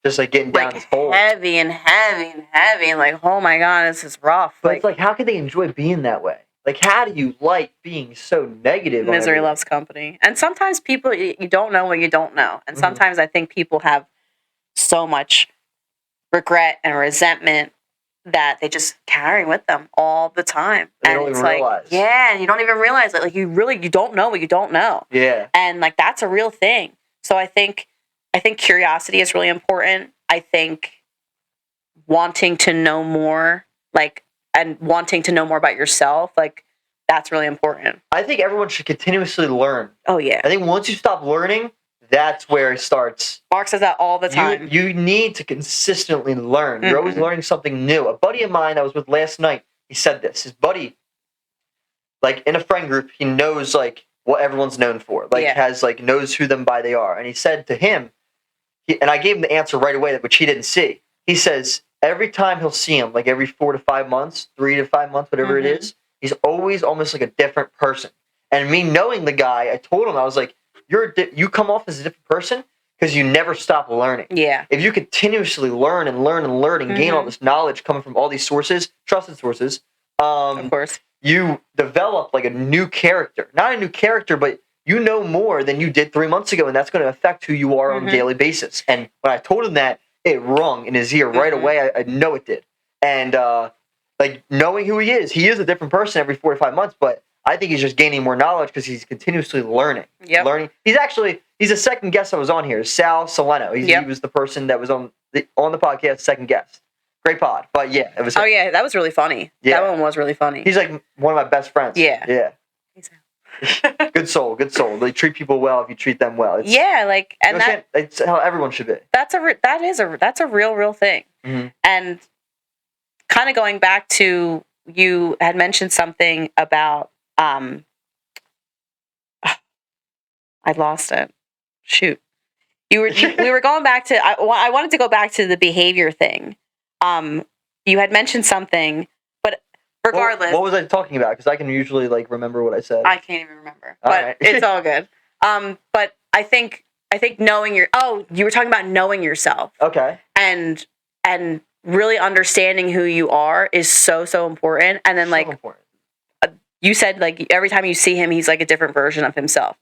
Getting down this hole. heavy and heavy and heavy. And like, oh my God, this is rough. But it's like, how can they enjoy being that way? Like, how do you like being so negative? on misery everything? loves company. And sometimes people, you don't know what you don't know. And sometimes I think people have so much regret and resentment that they just carry with them all the time. They And don't it's even like, realize. yeah, and you don't even realize it. Like you don't know what you don't know. Yeah. And like that's a real thing. So I think curiosity is really important. I think wanting to know more, like, and wanting to know more about yourself, like that's really important. I think everyone should continuously learn. Oh yeah. I think once you stop learning, that's where it starts. Mark says that all the time. You need to consistently learn. You're always learning something new. A buddy of mine I was with last night, he said this. His buddy, like in a friend group, he knows like what everyone's known for. Like has like knows who them by they are. And he said to him, and I gave him the answer right away, which he didn't see. He says every time he'll see him, like every 4 to 5 months, 3 to 5 months, whatever it is, he's always almost like a different person. And me knowing the guy, I told him, I was like, you come off as a different person because you never stop learning. Yeah. If you continuously learn and learn and learn and gain all this knowledge coming from all these sources, trusted sources, of course, you develop like a new character. Not a new character, but you know more than you did 3 months ago, and that's going to affect who you are on a daily basis. And when I told him that, it rung in his ear right away. I know it did. And like knowing who he is a different person every 4 to 5 months, but I think he's just gaining more knowledge because he's continuously learning. Yep. Learning. He's a second guest that was on here, Sal Soleno. He was the person that was on the podcast, second guest. Great pod. But yeah, it was him. Oh yeah, that was really funny. Yeah. That one was really funny. He's like one of my best friends. Yeah. Yeah. Good soul. They treat people well if you treat them well. It's, yeah, like, and it's how everyone should be. That's a real thing. And kind of going back to, you had mentioned something about I lost it. Shoot. We were going back to, I wanted to go back to the behavior thing. You had mentioned something, but regardless, what was I talking about? Because I can usually like remember what I said. I can't even remember, but it's all good. But I think knowing you were talking about knowing yourself. Okay. And really understanding who you are is so important. And then So like important. You said, like every time you see him, he's like a different version of himself.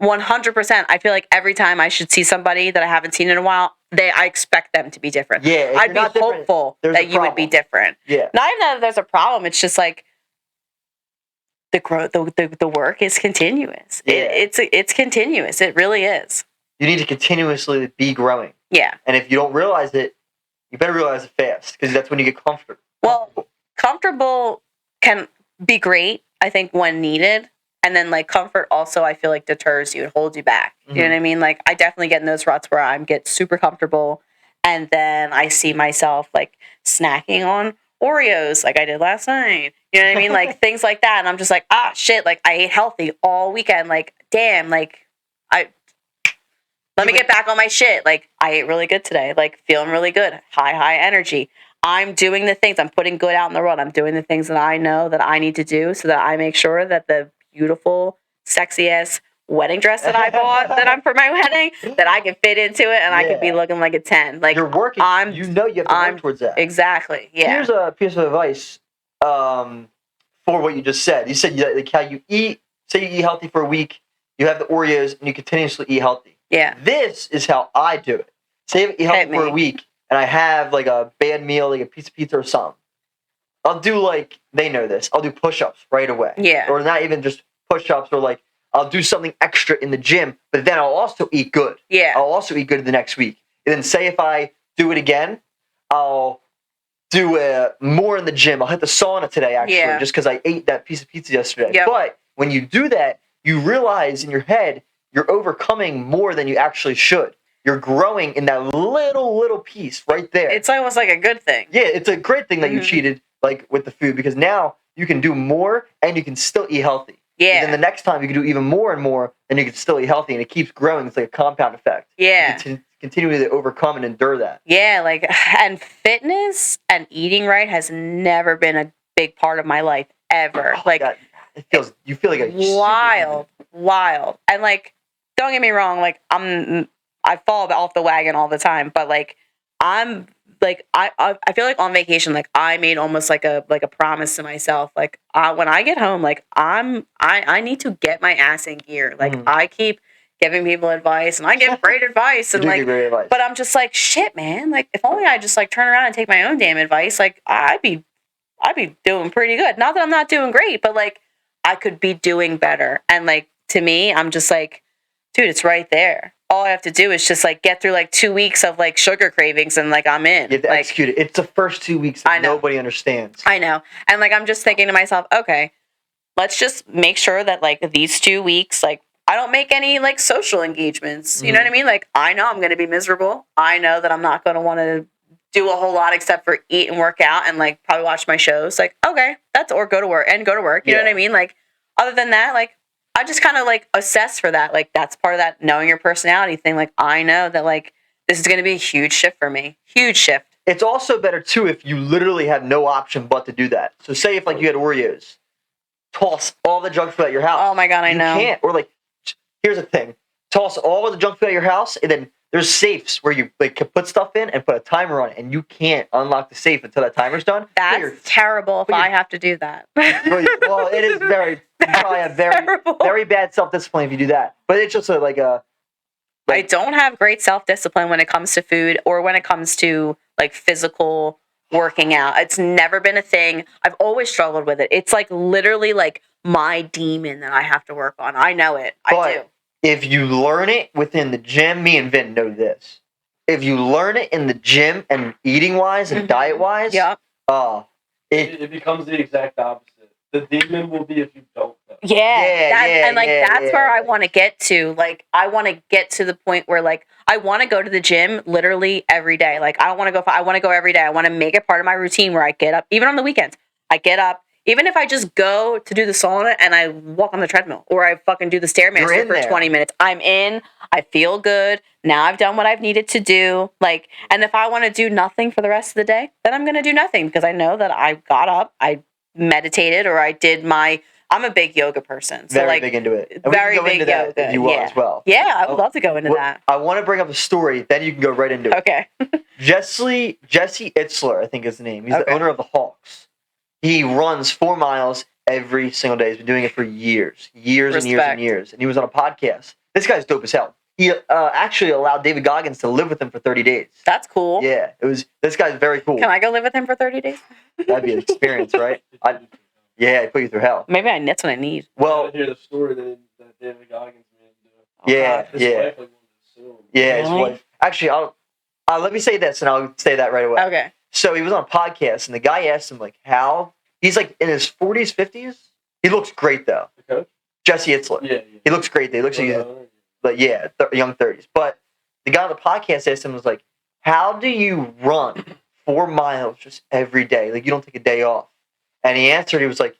100%. I feel like every time I should see somebody that I haven't seen in a while, I expect them to be different. Yeah, I'd be hopeful that you would be different. Yeah. Not even that there's a problem. It's just like the growth, the work is continuous. Yeah. It's continuous. It really is. You need to continuously be growing. Yeah. And if you don't realize it, you better realize it fast because that's when you get comfortable. Well, comfortable can be great, I think, when needed. And then, like, comfort also, I feel like, deters you and holds you back. You know what I mean? Like, I definitely get in those ruts where I get super comfortable, and then I see myself, like, snacking on Oreos like I did last night. You know what I mean? Like, things like that. And I'm just like, shit, like, I ate healthy all weekend. Like, damn, like, let me get back on my shit. Like, I ate really good today. Like, feeling really good. High energy. I'm doing the things. I'm putting good out in the world. I'm doing the things that I know that I need to do so that I make sure that the beautiful, sexy-ass wedding dress that I bought that I'm for my wedding, that I can fit into it and I can be looking like a 10. Like, you're working. You have to work towards that. Exactly. Yeah. Here's a piece of advice. for what you just said. You said like how you eat. Say you eat healthy for a week, you have the Oreos, and you continuously eat healthy. Yeah. This is how I do it. Say I eat healthy for a week, and I have like a bad meal, like a piece of pizza or something. I'll do like, they know this, I'll do push-ups right away. Yeah. Or not even just push-ups, or like, I'll do something extra in the gym, but then I'll also eat good. Yeah. I'll also eat good the next week. And then say if I do it again, I'll do more in the gym. I'll hit the sauna today, actually, just because I ate that piece of pizza yesterday. Yep. But when you do that, you realize in your head, you're overcoming more than you actually should. You're growing in that little piece right there. It's almost like a good thing. Yeah, it's a great thing that you cheated like with the food, because now you can do more and you can still eat healthy. Yeah. And then the next time you can do even more and more, and you can still eat healthy, and it keeps growing. It's like a compound effect. Yeah. You can continue to overcome and endure that. Yeah, like, and fitness and eating right has never been a big part of my life ever. Oh, like, God. You feel like a wild. And like, don't get me wrong, like I fall off the wagon all the time, but like I'm like I feel like on vacation, like I made almost like a promise to myself, like when I get home, like I need to get my ass in gear. Like I keep giving people advice, and I give great advice, and like, but I'm just like, shit, man. Like if only I just like turn around and take my own damn advice, like I'd be doing pretty good. Not that I'm not doing great, but like I could be doing better. And like to me, I'm just like, dude, it's right there. All I have to do is just like get through like 2 weeks of like sugar cravings, and like I'm in. You have to like, execute it. It's the first 2 weeks that nobody understands. I know. And like I'm just thinking to myself, okay, let's just make sure that like these 2 weeks, like I don't make any like social engagements. You know what I mean? Like I know I'm going to be miserable. I know that I'm not going to want to do a whole lot except for eat and work out and like probably watch my shows. Like, okay, or go to work. You know what I mean? Like other than that, like I just kind of like assess for that. Like that's part of that knowing your personality thing. Like I know that like this is going to be a huge shift for me. Huge shift. It's also better too if you literally have no option but to do that. So say if like you had Oreos, toss all the junk food at your house. Oh my God, I know. You can't. Or like, here's the thing: toss all of the junk food at your house, and then there's safes where you like can put stuff in and put a timer on it, and you can't unlock the safe until that timer's done. That's terrible if I have to do that. Well, it is very, probably a very bad self-discipline if you do that. But it's just like I don't have great self-discipline when it comes to food or when it comes to like physical working out. It's never been a thing. I've always struggled with it. It's like literally like my demon that I have to work on. I know it. I do. If you learn it within the gym, me and Vin know this. If you learn it in the gym and eating wise and diet wise, it becomes the exact opposite. The demon will be if you don't know. That's where I want to get to. Like, I want to get to the point where, like, I want to go to the gym literally every day. Like, I don't want to go. I want to go every day. I want to make it part of my routine where I get up, even on the weekends. I get up. Even if I just go to do the sauna and I walk on the treadmill or I fucking do the Stairmaster for 20 minutes, I'm in. I feel good. Now I've done what I've needed to do. Like, and if I want to do nothing for the rest of the day, then I'm going to do nothing because I know that I got up, I meditated, or I did I'm a big yoga person. So very big into it. And very we can go big into yoga. That you will as well. Yeah, I would love to go into that. I want to bring up a story, then you can go right into it. Okay. Jesse Itzler, I think is the name. He's the owner of the Hawks. He runs 4 miles every single day. He's been doing it for years and years and years. And he was on a podcast. This guy's dope as hell. He actually allowed David Goggins to live with him for 30 days. That's cool. Yeah, this guy's very cool. Can I go live with him for 30 days? That'd be an experience, right? I'd put you through hell. Maybe that's what I need. Well, I hear the story that David Goggins made. His wife. Actually, I'll let me say this, and I'll say that right away. Okay. So he was on a podcast, and the guy asked him, like, how? He's, like, in his 40s, 50s. He looks great, though. The coach? Jesse Itzler. Yeah. He looks great. He looks like he's, young 30s. But the guy on the podcast asked him, was like, how do you run 4 miles just every day? Like, you don't take a day off. And he answered, he was like,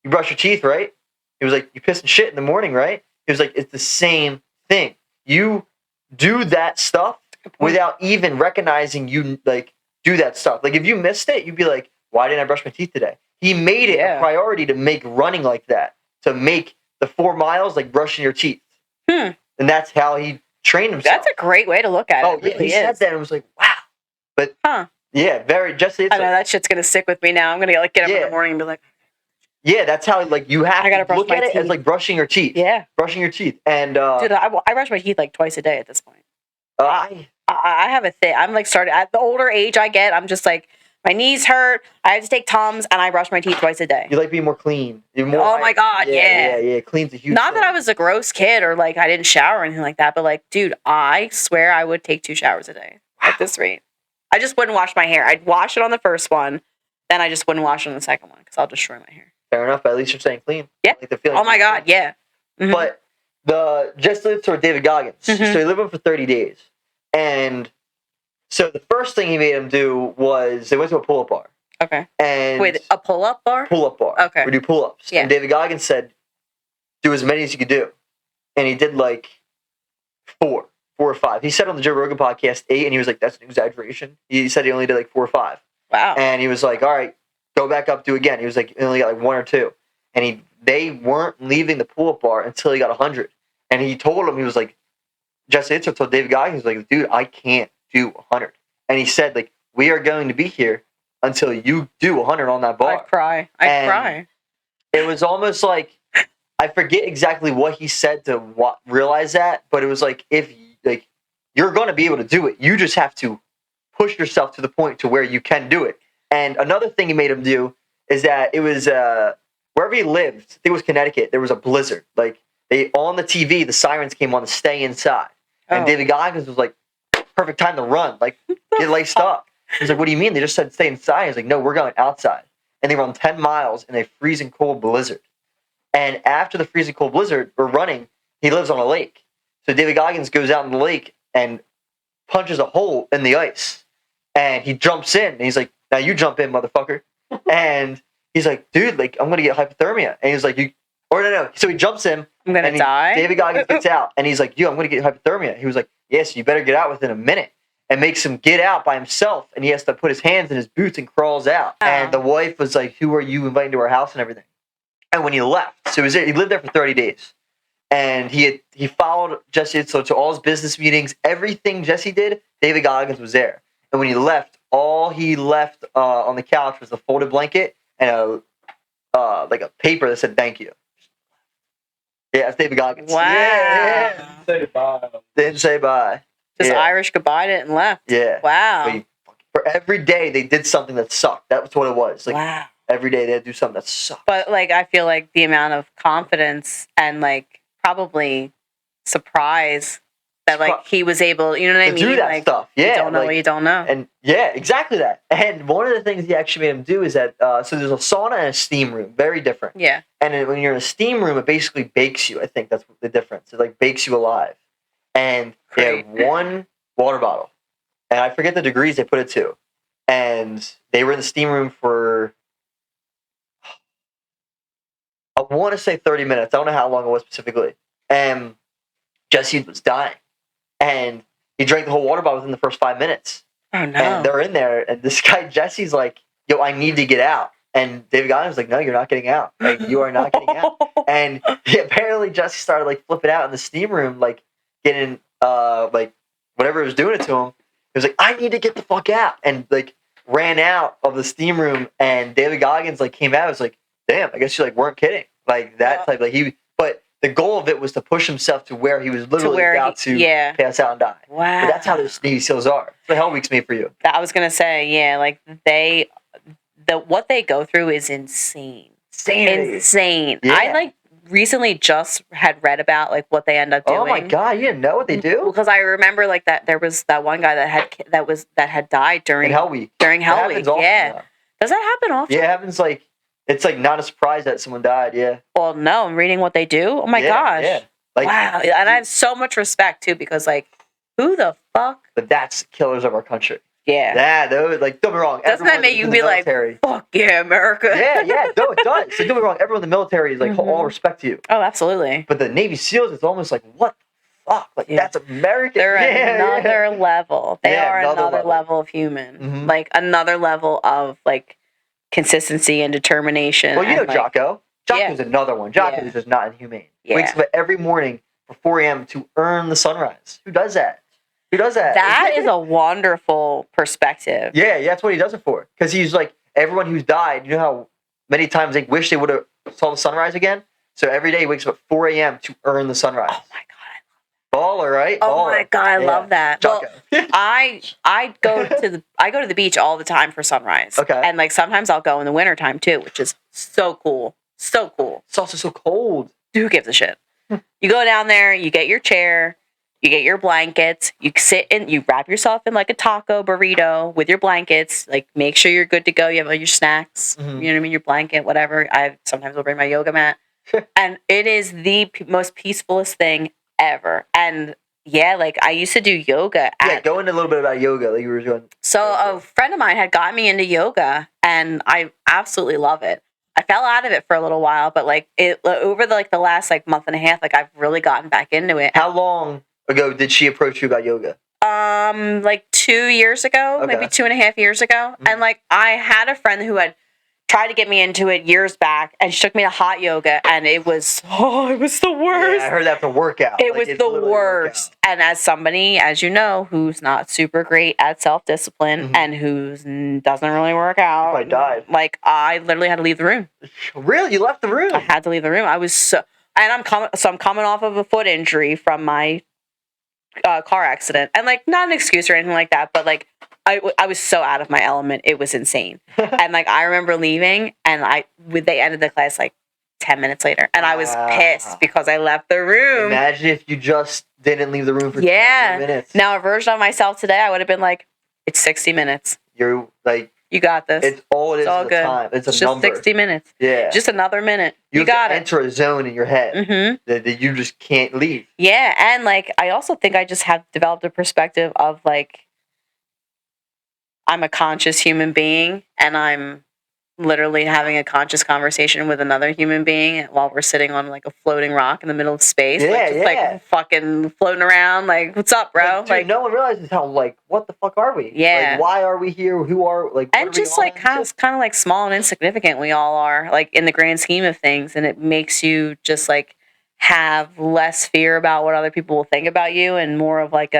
you brush your teeth, right? He was like, you piss and shit in the morning, right? He was like, it's the same thing. You do that stuff without even recognizing you, like, do that stuff. Like, if you missed it, you'd be like, why didn't I brush my teeth today? He made it a priority to make running like that, to make the 4 miles like brushing your teeth. And that's how he trained himself. That's a great way to look at it. Oh, yeah, he said that and was like, wow. But Yeah, very Jesse. I know that shit's gonna stick with me now. I'm gonna like get up in the morning and be like, yeah, that's how like you have I gotta to brush look my at it as teeth. like brushing your teeth. Yeah, brushing your teeth. And dude, I brush my teeth like twice a day at this point. I I have a thing. I'm like started at the older age I get. I'm just like my knees hurt. I have to take Tums, and I brush my teeth twice a day. you like being more clean. You're more. Oh my God, yeah. Clean's a huge. Not thing. that I was a gross kid or like I didn't shower or anything like that, but like, dude, I swear I would take 2 showers a day at this rate. I just wouldn't wash my hair. I'd wash it on the first one, then I just wouldn't wash it on the second one because I'll destroy my hair. Fair enough. But at least you're staying clean. Yeah. Like the feeling. Oh my God, yeah. Mm-hmm. But the just lived with David Goggins. So he lived with him for 30 days, and so the first thing he made him do was they went to a pull-up bar. Okay. And wait, a pull-up bar? Pull-up bar. Okay. We do pull-ups. Yeah. And David Goggins said, do as many as you could do. And he did like 4 or 5. He said on the Joe Rogan podcast 8, and he was like, that's an exaggeration. He said he only did like 4 or 5. Wow. And he was like, all right, go back up, do again. He was like, he only got like 1 or 2. And they weren't leaving the pull-up bar until he got 100. And he told him, he was like, Jesse Itzler told David Goggins, he was like, dude, I can't do 100. And he said, like, we are going to be here until you do 100 on that bar. I'd cry. I'd cry. It was almost like, I forget exactly what he said to realize that, but it was like, if like you're going to be able to do it, you just have to push yourself to the point to where you can do it. And another thing he made him do is that it was wherever he lived, I think it was Connecticut, there was a blizzard. Like on the TV, the sirens came on to stay inside. And David Goggins was like, perfect time to run, like get laced up. He's like, what do you mean? They just said stay inside. He's like, no, we're going outside. And they run 10 miles in a freezing cold blizzard. And after the freezing cold blizzard, we're running, he lives on a lake. So David Goggins goes out in the lake and punches a hole in the ice. And he jumps in. And he's like, now you jump in, motherfucker. And he's like, dude, like, I'm going to get hypothermia. And he's like, no. So he jumps in. I'm going to die? David Goggins gets out. And he's like, yo, I'm going to get hypothermia. He was like, yes, you better get out within a minute. And makes him get out by himself. And he has to put his hands in his boots and crawls out. Oh. And the wife was like, who are you inviting to our house and everything? And when he left, so he lived there for 30 days. And he followed Jesse Itzler to all his business meetings. Everything Jesse did, David Goggins was there. And when he left, all he left on the couch was a folded blanket and like a paper that said thank you. Yeah, that's David Goggins. Wow. Yeah. Say bye. Didn't say bye. Just Irish goodbye it and left. Yeah. Wow. For every day they did something that sucked. That was what it was. Like, wow. Every day they had to do something that sucked. But like I feel like the amount of confidence and like probably surprise that like he was able, you know what I mean? Do that like, stuff. Yeah. You don't know what you don't know. And yeah, exactly that. And one of the things he actually made him do is that so there's a sauna and a steam room, very different. Yeah. And when you're in a steam room, it basically bakes you. I think that's the difference. It like bakes you alive. And they had one water bottle, and I forget the degrees they put it to. And they were in the steam room for, I want to say 30 minutes. I don't know how long it was specifically. And Jesse was dying. And he drank the whole water bottle within the first 5 minutes. Oh, no. And they're in there, and this guy, Jesse's like, yo, I need to get out. And David Goggins was like, no, you're not getting out. Like, you are not getting out. And apparently Jesse started, like, flipping out in the steam room, like, getting, like, whatever was doing it to him. He was like, I need to get the fuck out. And, like, ran out of the steam room, and David Goggins, like, came out and was like, damn, I guess you, like, weren't kidding. Like, that type, like, but the goal of it was to push himself to where he was literally about to pass out and die. Wow. But that's how those Navy SEALs are. That's what Hell Week's made for you. I was going to say, yeah, like, what they go through is insane. Insane. Yeah. I, like, recently just had read about, like, what they end up doing. Oh, my God. You didn't know what they do? Because I remember, like, that there was that one guy that had died during Hell Week. During Hell Week, yeah. Now. Does that happen often? Yeah, it happens, like, it's, like, not a surprise that someone died, yeah. Well, no, I'm reading what they do. Oh, my gosh. Yeah. Like, wow. And I have so much respect, too, because, like, who the fuck? But that's killers of our country. Yeah. Yeah, those, like, don't be wrong. Doesn't that make you be military, like, fuck yeah, America? Yeah, no, it does. So don't be wrong. Everyone in the military is, like, all respect to you. Oh, absolutely. But the Navy SEALs, it's almost like, what the fuck? Like, that's American. They're another level. They are another level of human. Mm-hmm. Like, another level of, like, consistency and determination. Well, you know like, Jocko. Jocko's another one. Jocko's just not inhumane. Yeah. Wakes up every morning for 4 a.m. to earn the sunrise. Who does that? Who does that? That is a wonderful perspective. Yeah, that's what he does it for. Because he's like, everyone who's died, you know how many times they wish they would have saw the sunrise again? So every day he wakes up at 4 a.m. to earn the sunrise. Oh my god. Baller, right? Oh Baller. my god, I love that. Jocko. Well, I go to the beach all the time for sunrise. Okay. And like sometimes I'll go in the wintertime too, which is so cool. So cool. It's also so cold. Who gives a shit? You go down there, you get your chair, you get your blankets, you sit in, you wrap yourself in like a taco burrito with your blankets, like make sure you're good to go. You have all your snacks, you know what I mean, your blanket, whatever. I sometimes will bring my yoga mat. And it is the most peacefulest thing ever. And yeah, like I used to do yoga. Go into a little bit about yoga like you were doing. So a friend of mine had got me into yoga, and I absolutely love it. I fell out of it for a little while, but like it over the last like month and a half, like I've really gotten back into it. How long ago did she approach you about yoga? Like 2 years ago, maybe 2.5 years ago. And like I had a friend who had tried to get me into it years back, and she took me to hot yoga, and it was the worst. Yeah, I heard that from workout. It was the worst. And as somebody, as you know, who's not super great at self-discipline and who doesn't really work out, I died. Like I literally had to leave the room. Really? You left the room? I had to leave the room. I was I'm coming off of a foot injury from my car accident, and like not an excuse or anything like that, but like I was so out of my element, it was insane. And like I remember leaving, and they ended the class like 10 minutes later, and I was pissed because I left the room. Imagine if you just didn't leave the room for 10 minutes. Now a version of myself today, I would have been like, it's 60 minutes. You're like, you got this. It's all it is. It's all good. Time. It's just number. 60 minutes. Yeah. Just another minute. You got to it. enter a zone in your head that you just can't leave. Yeah, and like I also think I just have developed a perspective of like I'm a conscious human being, and I'm literally having a conscious conversation with another human being while we're sitting on like a floating rock in the middle of space. Yeah, like fucking floating around. Like, what's up, bro? Like, dude, no one realizes how like what the fuck are we? Yeah. Like, why are we here? Who are like? And just like kind of like small and insignificant we all are, like in the grand scheme of things, and it makes you just like have less fear about what other people will think about you, and more of like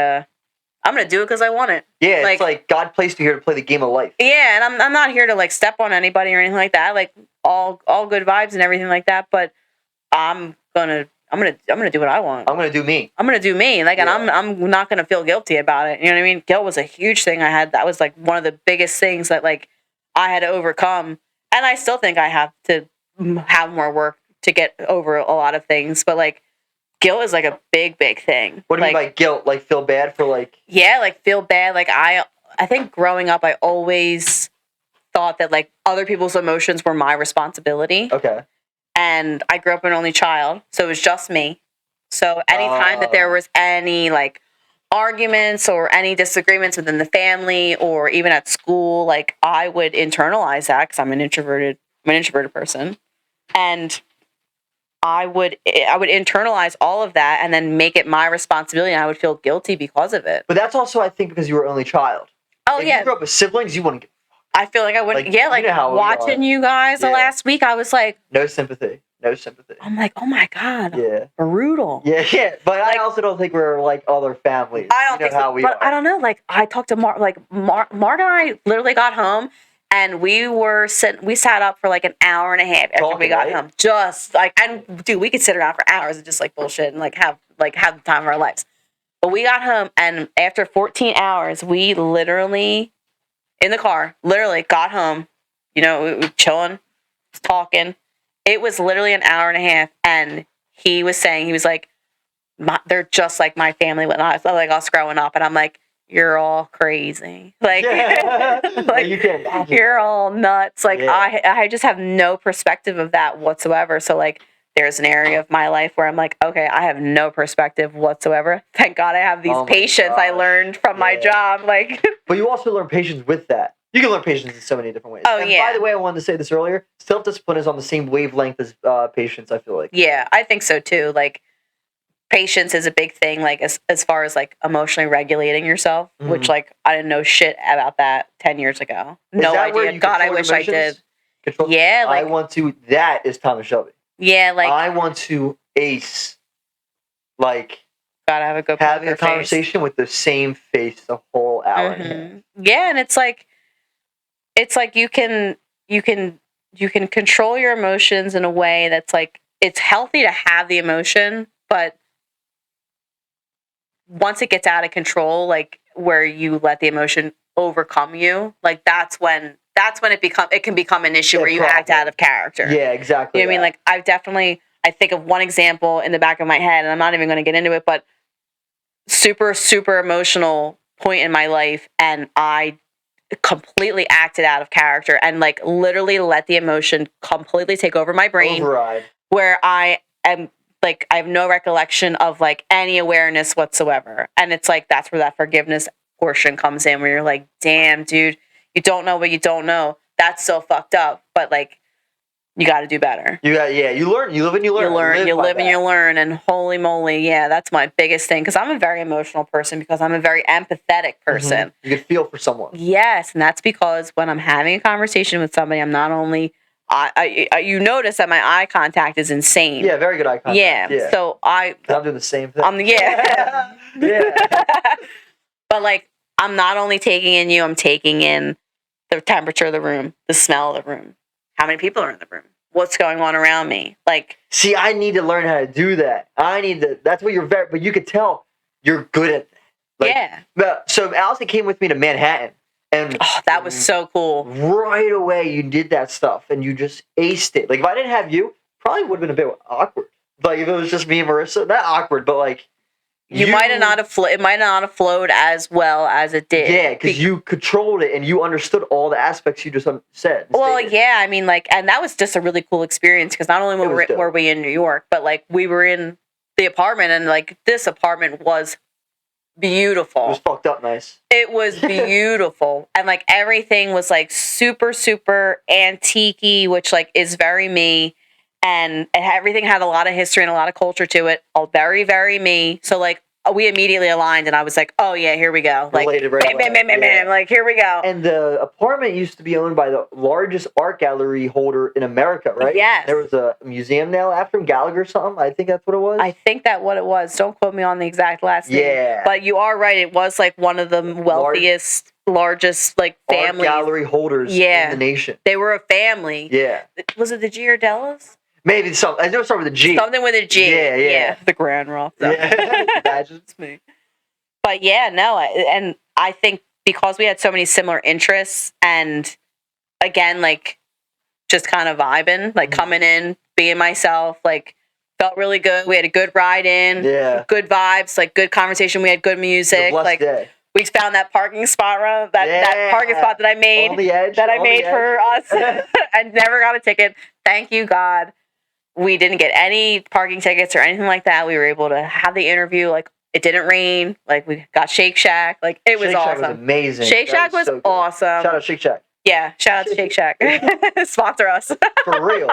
I'm gonna do it because I want it. Yeah, it's like God placed you here to play the game of life. Yeah, and I'm not here to like step on anybody or anything like that. Like all good vibes and everything like that. But I'm gonna do what I want. I'm gonna do me. I'm gonna do me. Like, and I'm not gonna feel guilty about it. You know what I mean? Guilt was a huge thing I had. That was like one of the biggest things that like I had to overcome, and I still think I have to have more work to get over a lot of things. But like, guilt is like a big thing. What do you mean by guilt? Like feel bad for like? Yeah, like feel bad. Like I think growing up, I always thought that like other people's emotions were my responsibility. Okay. And I grew up an only child, so it was just me. So anytime that there was any like arguments or any disagreements within the family or even at school, like I would internalize that because I'm an introverted person, and I would internalize all of that and then make it my responsibility, and I would feel guilty because of it. But that's also, I think, because you were only child. Oh, if yeah. you grew up with siblings, you wouldn't get... I feel like I wouldn't... Like, yeah, like, you know how watching you guys the last week, I was like... No sympathy. I'm like, oh my God. Yeah. Brutal. Yeah. But like, I also don't think we're like other families. I don't think so. But I don't know. Like, I talked to Mark. Like, Mark and I literally got home, and we sat up for like an hour and a half after we got home. Just like, and dude, we could sit around for hours and just like bullshit and like have the time of our lives. But we got home, and after 14 hours, we literally in the car, got home. You know, we were chilling, talking. It was literally an hour and a half, and he was saying, he was like, they're just like my family when I was like us growing up, and I'm like, you're all crazy. Like, like you can't imagine. You're all nuts. Like, I just have no perspective of that whatsoever. So, like, there's an area of my life where I'm like, okay, I have no perspective whatsoever. Thank God I have these patience I learned from my job. Like, but you also learn patience with that. You can learn patience in so many different ways. Oh, and yeah. By the way, I wanted to say this earlier. Self-discipline is on the same wavelength as patience, I feel like. Yeah, I think so, too. Like, patience is a big thing, like, as far as, like, emotionally regulating yourself, which, like, I didn't know shit about that 10 years ago. No idea. God, I wish I did. Yeah, like... That is Thomas Shelby. Yeah, like... I want to ace, like, Gotta have a good having a poker face. conversation with the same face the whole hour and a half. Yeah, and it's like you can control your emotions in a way that's like, it's healthy to have the emotion, but once it gets out of control, like where you let the emotion overcome you, like that's when it can become an issue where you act out of character. Yeah, exactly. You know what I mean? Like I think of one example in the back of my head, and I'm not even going to get into it, but super, super emotional point in my life, and I completely acted out of character and like literally let the emotion completely take over my brain. Override. Where I am like, I have no recollection of like any awareness whatsoever. And it's like, that's where that forgiveness portion comes in, where you're like, damn, dude, you don't know what you don't know. That's so fucked up. But like, you got to do better. You learn. You live and you learn. You live and you learn. And holy moly, yeah, that's my biggest thing. Because I'm a very emotional person, because I'm a very empathetic person. Mm-hmm. You can feel for someone. Yes, and that's because when I'm having a conversation with somebody, I'm not only you notice that my eye contact is insane. Yeah, very good eye contact. Yeah. So I'm doing the same thing. Yeah. But like, I'm not only taking in you, I'm taking in the temperature of the room, the smell of the room, how many people are in the room, what's going on around me. Like, see, I need to learn how to do that. That's what you're but you could tell you're good at that. Like, yeah. So Allison came with me to Manhattan. And that was so cool. Right away, you did that stuff, and you just aced it. Like, if I didn't have you, probably would have been a bit awkward. Like, if it was just me and Marissa, not awkward, but like... It might not have flowed as well as it did. Yeah, because you controlled it, and you understood all the aspects you just said. Well, yeah, I mean, like, and that was just a really cool experience, because not only were we in New York, but like, we were in the apartment, and like, this apartment was beautiful. It was fucked up nice. It was beautiful. And like, everything was like super, super antique-y, which like is very me. And everything had a lot of history and a lot of culture to it. All very, very me. So like, we immediately aligned, and I was like, oh yeah, here we go. Like, bam, like, here we go. And the apartment used to be owned by the largest art gallery holder in America, right? Yes. There was a museum now after him, Gallagher or something. I think that's what it was. I think that's what it was. Don't quote me on the exact last name. Yeah. But you are right. It was like one of the wealthiest, largest like families. Art gallery holders in the nation. They were a family. Yeah. Was it the Giardellas? Maybe something. I know it started with a G. Something with a G. Yeah. The Granroth. Yeah. Imagine. It's me. But yeah, no, and I think because we had so many similar interests, and again, like, just kind of vibing, like coming in, being myself, like, felt really good. We had a good ride in. Yeah. Good vibes, like good conversation. We had good music. Like, day. We found that parking spot, that parking spot that I made, on the edge, for us. I never got a ticket. Thank you, God. We didn't get any parking tickets or anything like that. We were able to have the interview. Like, it didn't rain. Like, we got Shake Shack. Like, it was awesome. Shake Shack was amazing. Shake Shack was so awesome. Shout out Shake Shack. Yeah, shout out to Shake Shack. Sponsor us. For real.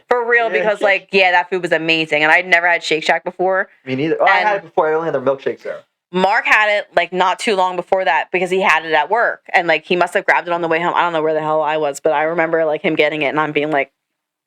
For real, because like, yeah, that food was amazing. And I'd never had Shake Shack before. Me neither. I had it before. I only had their milkshakes there. Mark had it like not too long before that, because he had it at work, and like he must have grabbed it on the way home. I don't know where the hell I was, but I remember like him getting it, and I'm being like,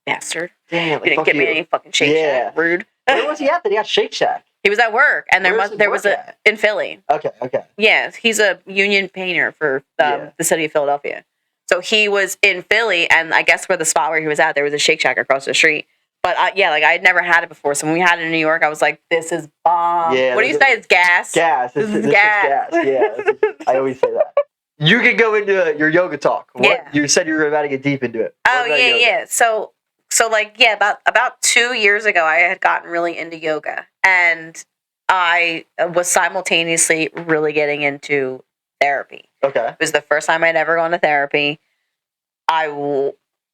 bastard. Damn, you didn't give me any fucking Shake Shack. Rude. Where was he at that he got Shake Shack? He was at work, and there was in Philly. Okay. Yeah, he's a union painter for the city of Philadelphia. So he was in Philly, and I guess where the spot where he was at, there was a Shake Shack across the street. But like, I had never had it before. So when we had it in New York, I was like, this is bomb. Yeah, what do you say? It's gas. Gas. This is gas. Yeah. I always say that. You can go into your yoga talk. You said you were about to get deep into it. Oh, yeah. So like, yeah, about 2 years ago, I had gotten really into yoga. And I was simultaneously really getting into therapy. Okay. It was the first time I'd ever gone to therapy. I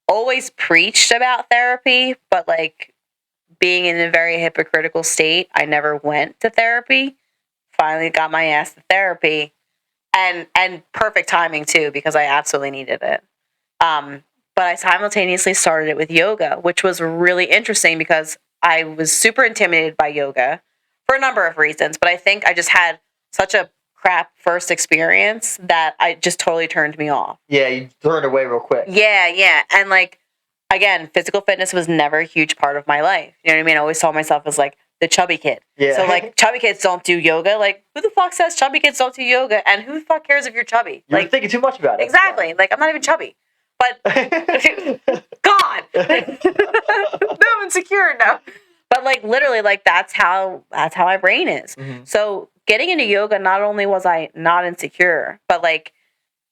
always preached about therapy, but like being in a very hypocritical state, I never went to therapy. Finally got my ass to therapy, and perfect timing too, because I absolutely needed it. But I simultaneously started it with yoga, which was really interesting because I was super intimidated by yoga for a number of reasons, but I think I just had such a crap first experience that I just totally turned me off. Yeah, you turned away real quick. Yeah. And like, again, physical fitness was never a huge part of my life. You know what I mean? I always saw myself as like the chubby kid. Yeah. So like chubby kids don't do yoga. Like who the fuck says chubby kids don't do yoga? And who the fuck cares if you're chubby? You're Like thinking too much about it. exactly. Like I'm not even chubby. But God, no, I'm insecure now. But like literally, like that's how my brain is. Mhm. So getting into yoga, not only was I not insecure, but like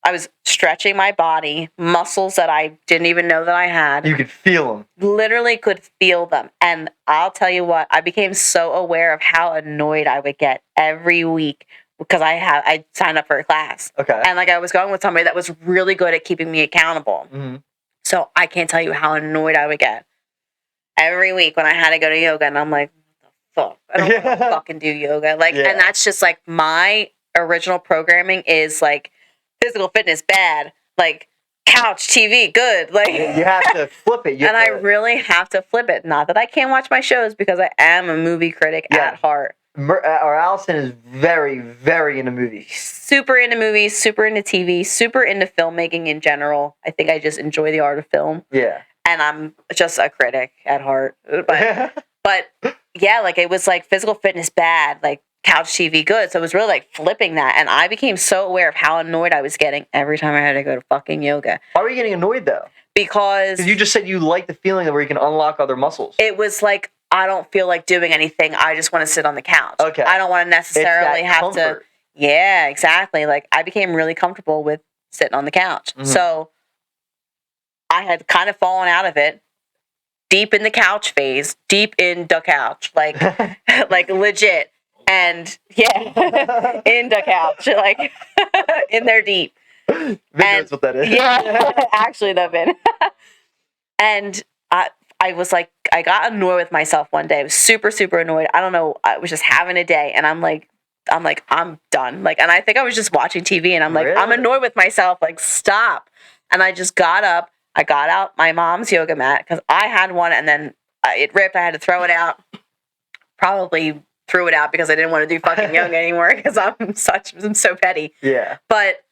I was stretching my body, muscles that I didn't even know that I had. You could feel them. Literally could feel them. And I'll tell you what, I became so aware of how annoyed I would get every week because I signed up for a class. Okay. And like I was going with somebody that was really good at keeping me accountable. Mm-hmm. So I can't tell you how annoyed I would get every week when I had to go to yoga. And I'm like, what the fuck? I don't want to fucking do yoga. Like, Yeah. and that's just like my original programming is like physical fitness bad, like couch TV good. Like You have to flip it. You and have I to- really have to flip it. Not that I can't watch my shows because I am a movie critic Yeah. at heart. or Allison is very, very into movies. Super into movies, super into TV, super into filmmaking in general. I think I just enjoy the art of film. Yeah. And I'm just a critic at heart. But yeah, like it was like physical fitness bad, like couch TV good. So it was really like flipping that. And I became so aware of how annoyed I was getting every time I had to go to fucking yoga. Why were you getting annoyed though? Because Because you just said you like the feeling where you can unlock other muscles. it was like, I don't feel like doing anything. I just want to sit on the couch. Okay. I don't want to It's that necessarily have to. comfort. Yeah, exactly. Like I became really comfortable with sitting on the couch. Mhm. So I had kind of fallen out of it. Deep in the couch phase, deep in the couch, like like legit. And yeah, in the couch, like in there deep. Vin knows what that is. Yeah, actually though, Vin. And I was like, I got annoyed with myself one day. I was super, super annoyed. I don't know. I was just having a day, and I'm done. Like, and I think I was just watching TV, and I'm like, I'm Really? annoyed with myself. Like, stop. And I just got up. I got out my mom's yoga mat because I had one, and then it ripped. I had to throw it out. Probably threw it out because I didn't want to do fucking yoga anymore because I'm so petty. Yeah. But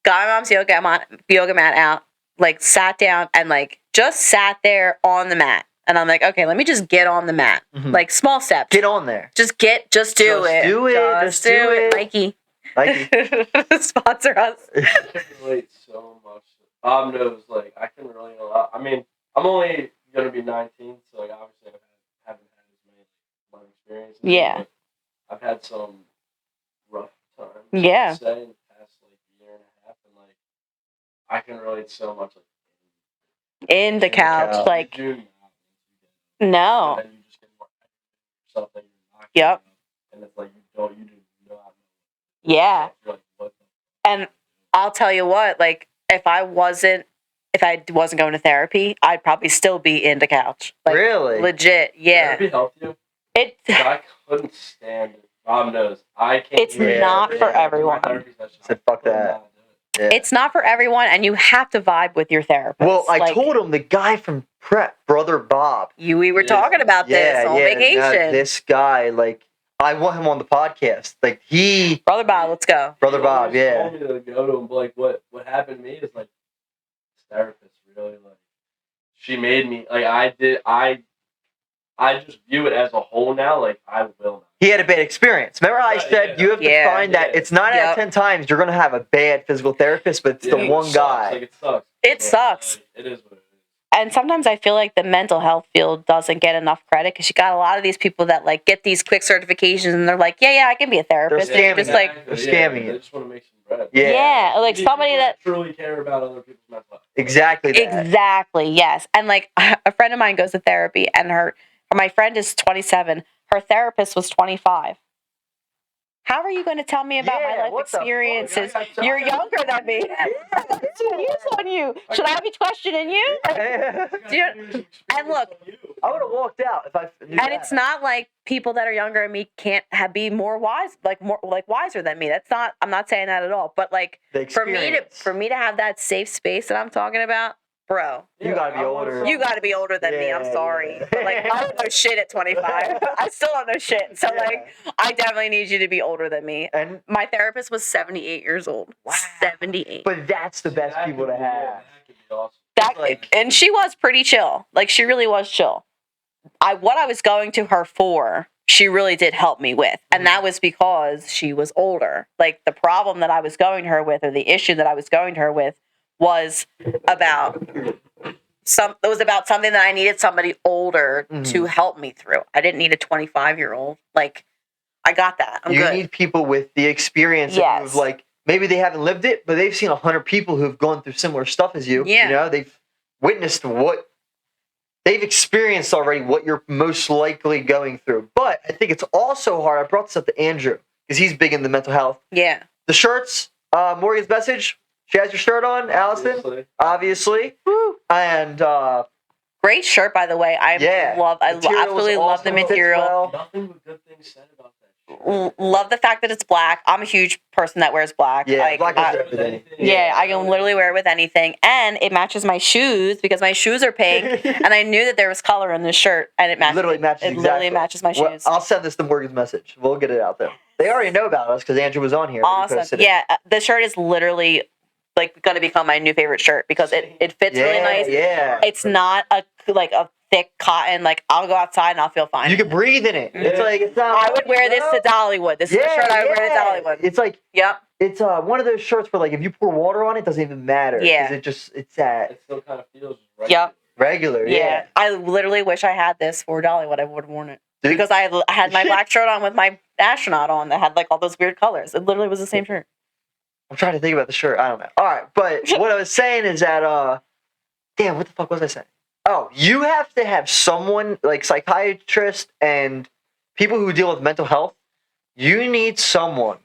got my mom's yoga mat out, like sat down and like just sat there on the mat. And I'm like, okay, let me just get on the mat. Mhm. Like small steps. Get on there. Just do it. Just do it. Just do it. Nike. Like, Sponsor us. I can relate so much. Bob knows, like, I can relate a lot. I mean, I'm only going to be 19, so, like, obviously I haven't had as many life experiences. Yeah. But I've had some rough times. Yeah. I'd say, in the past, like, year and a half, and, like, I can relate so much, like, In the couch. couch. Like, you do not. no. And then you just get more yourself that you're not. Yep. And it's like, you do not know. Yeah. You're like, what the And I'll tell you what, like, if I wasn't going to therapy, I'd probably still be in the couch. Like, really? legit. Yeah. Therapy helped you? It. I couldn't stand it. Bob knows. I can't. It's do it. not for everyone. Said, fuck that. Yeah. It's not for everyone, and you have to vibe with your therapist. Well, I Like, told him the guy from Prep, Brother Bob. we were talking about this on vacation. now this guy, like, I want him on the podcast. Like, Brother Bob, let's go. Brother Bob, yeah. Told me to go to him, but like what happened to me is like this therapist really like she made me like I just view it as a whole now. Like I will not. He had a bad experience. Remember I Right, said yeah. you have to Yeah. find that it's 9 out Yep. of 10 times you're going to have a bad physical therapist, but it's Yeah, the it one sucks. guy. Like, it sucks. It But, sucks. like, it is what it is. And sometimes I feel like the mental health field doesn't get enough credit because you got a lot of these people that like get these quick certifications and they're like, yeah, I can be a therapist. They're And scamming just like, They're scamming They you. just want to make some bread. Yeah. like You need somebody people that truly care about other people's mental health. Exactly that. exactly, yes. And like a friend of mine goes to therapy, and my friend is 27. Her therapist was 25. How are you going to tell me about my Yeah, life what the fuck? experiences? I got You're time. younger than me. That's on you. Should I be questioning you? And look, I would have walked out if I knew and that. it's not like people that are younger than me can't be more wiser than me. That's not. I'm not saying that at all. But like The for experience. me to have that safe space that I'm talking about, bro, You gotta be older. you got to be older than me. I'm Yeah, sorry, yeah. but like I don't know shit at 25. I still don't know shit. So like I definitely need you to be older than me. And My therapist was 78 years old. Wow. 78. but that's the best people to have. That could be awesome. And she was pretty chill. Like she really was chill. What I was going to her for, she really did help me with. And that was because she was older. Like, the problem that I was going to her with, or the issue that I was going to her with, was about something that I needed somebody older to help me through. I didn't need a 25-year-old. Like, I got that. I'm you good. need people with the experience of like, maybe they haven't lived it, but they've seen 100 people who've gone through similar stuff as you. Yeah. You know, they've witnessed they've experienced already what you're most likely going through. But I think it's also hard. I brought this up to Andrew because he's big into mental health. Yeah. The shirts, Morgan's message. She has your shirt on, Allison. Obviously. Woo. And great shirt, by the way. I absolutely love the material. Well. Nothing but good things said about that. Love the fact that it's black. I'm a huge person that wears black. Yeah, like, black is everything. Yeah, I can literally wear it with anything, and it matches my shoes because my shoes are pink, and I knew that there was color in this shirt, and it matches. Literally matches. It literally matches my shoes. I'll send this to Morgan's message. We'll get it out there. They already know about us because Andrew was on here. Awesome. Yeah, the shirt is literally like going to become my new favorite shirt because it fits really nice. Yeah. It's not a thick cotton. Like, I'll go outside and I'll feel fine. You can breathe in it. It's like, it's not. I would wear this to Dollywood. This is the shirt I would wear to Dollywood. It's like, yep. It's one of those shirts where, like, if you pour water on it, it doesn't even matter. Yeah. It still kind of feels regular. Yep. Regular. Yeah. I literally wish I had this for Dollywood. I would have worn it. Because I had my black shirt on with my astronaut on that had like all those weird colors. It literally was the same shirt. I'm trying to think about the shirt. I don't know. All right, but what I was saying is that damn, what the fuck was I saying? Oh, you have to have someone like psychiatrists and people who deal with mental health. You need someone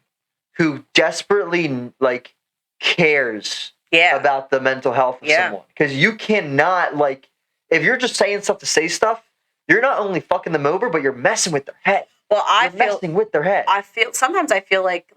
who desperately like cares about the mental health of someone, because you cannot, like, if you're just saying stuff to say stuff, you're not only fucking them over, but you're messing with their head. Well, messing with their head. Sometimes I feel like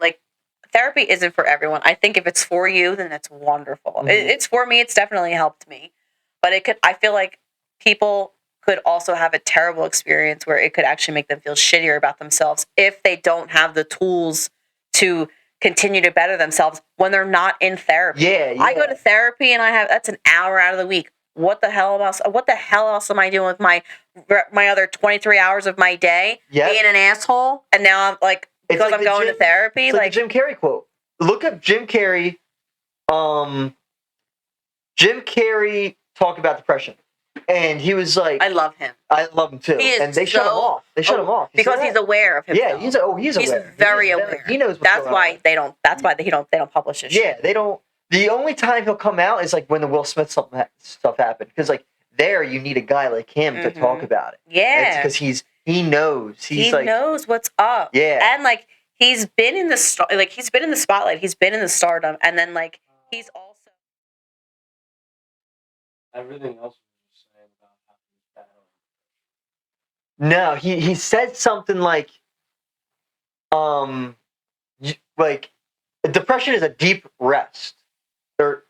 therapy isn't for everyone. I think if it's for you, then that's wonderful. Mm-hmm. It's for me. It's definitely helped me. But I feel like people could also have a terrible experience where it could actually make them feel shittier about themselves if they don't have the tools to continue to better themselves when they're not in therapy. Yeah. I go to therapy and that's an hour out of the week. What the hell else am I doing with my other 23 hours of my day? Yep. Being an asshole, and now I'm like, because I'm going to therapy. It's like the Jim Carrey quote. Look up Jim Carrey. Jim Carrey talked about depression, and he was like, "I love him. I love him too." And they shut him off. They shut him off because he's aware of himself. Yeah, he's aware. He's very aware. He knows. That's why they don't publish his shit. Yeah, they don't. The only time he'll come out is like when the Will Smith stuff happened, because like there you need a guy like him to talk about it. Yeah, because he knows. He knows what's up. Yeah, and like he's been in the spotlight. He's been in the stardom, and then like he's also everything else was saying about how he's bad. No, he said something like depression is a deep rest. Or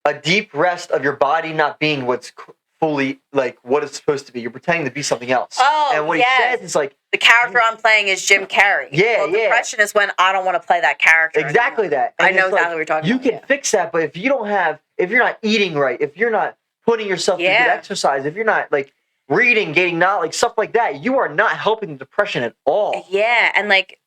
a deep rest of your body not being what's fully like what it's supposed to be. You're pretending to be something else. Oh, and what he says is like the character I'm playing is Jim Carrey. Yeah, depression is when I don't want to play that character. Exactly anymore. that. And I know exactly what you're talking about. You can fix that, but if you're not eating right, if you're not putting yourself through good exercise, if you're not like reading, gaining knowledge, stuff like that, you are not helping depression at all. Yeah, and like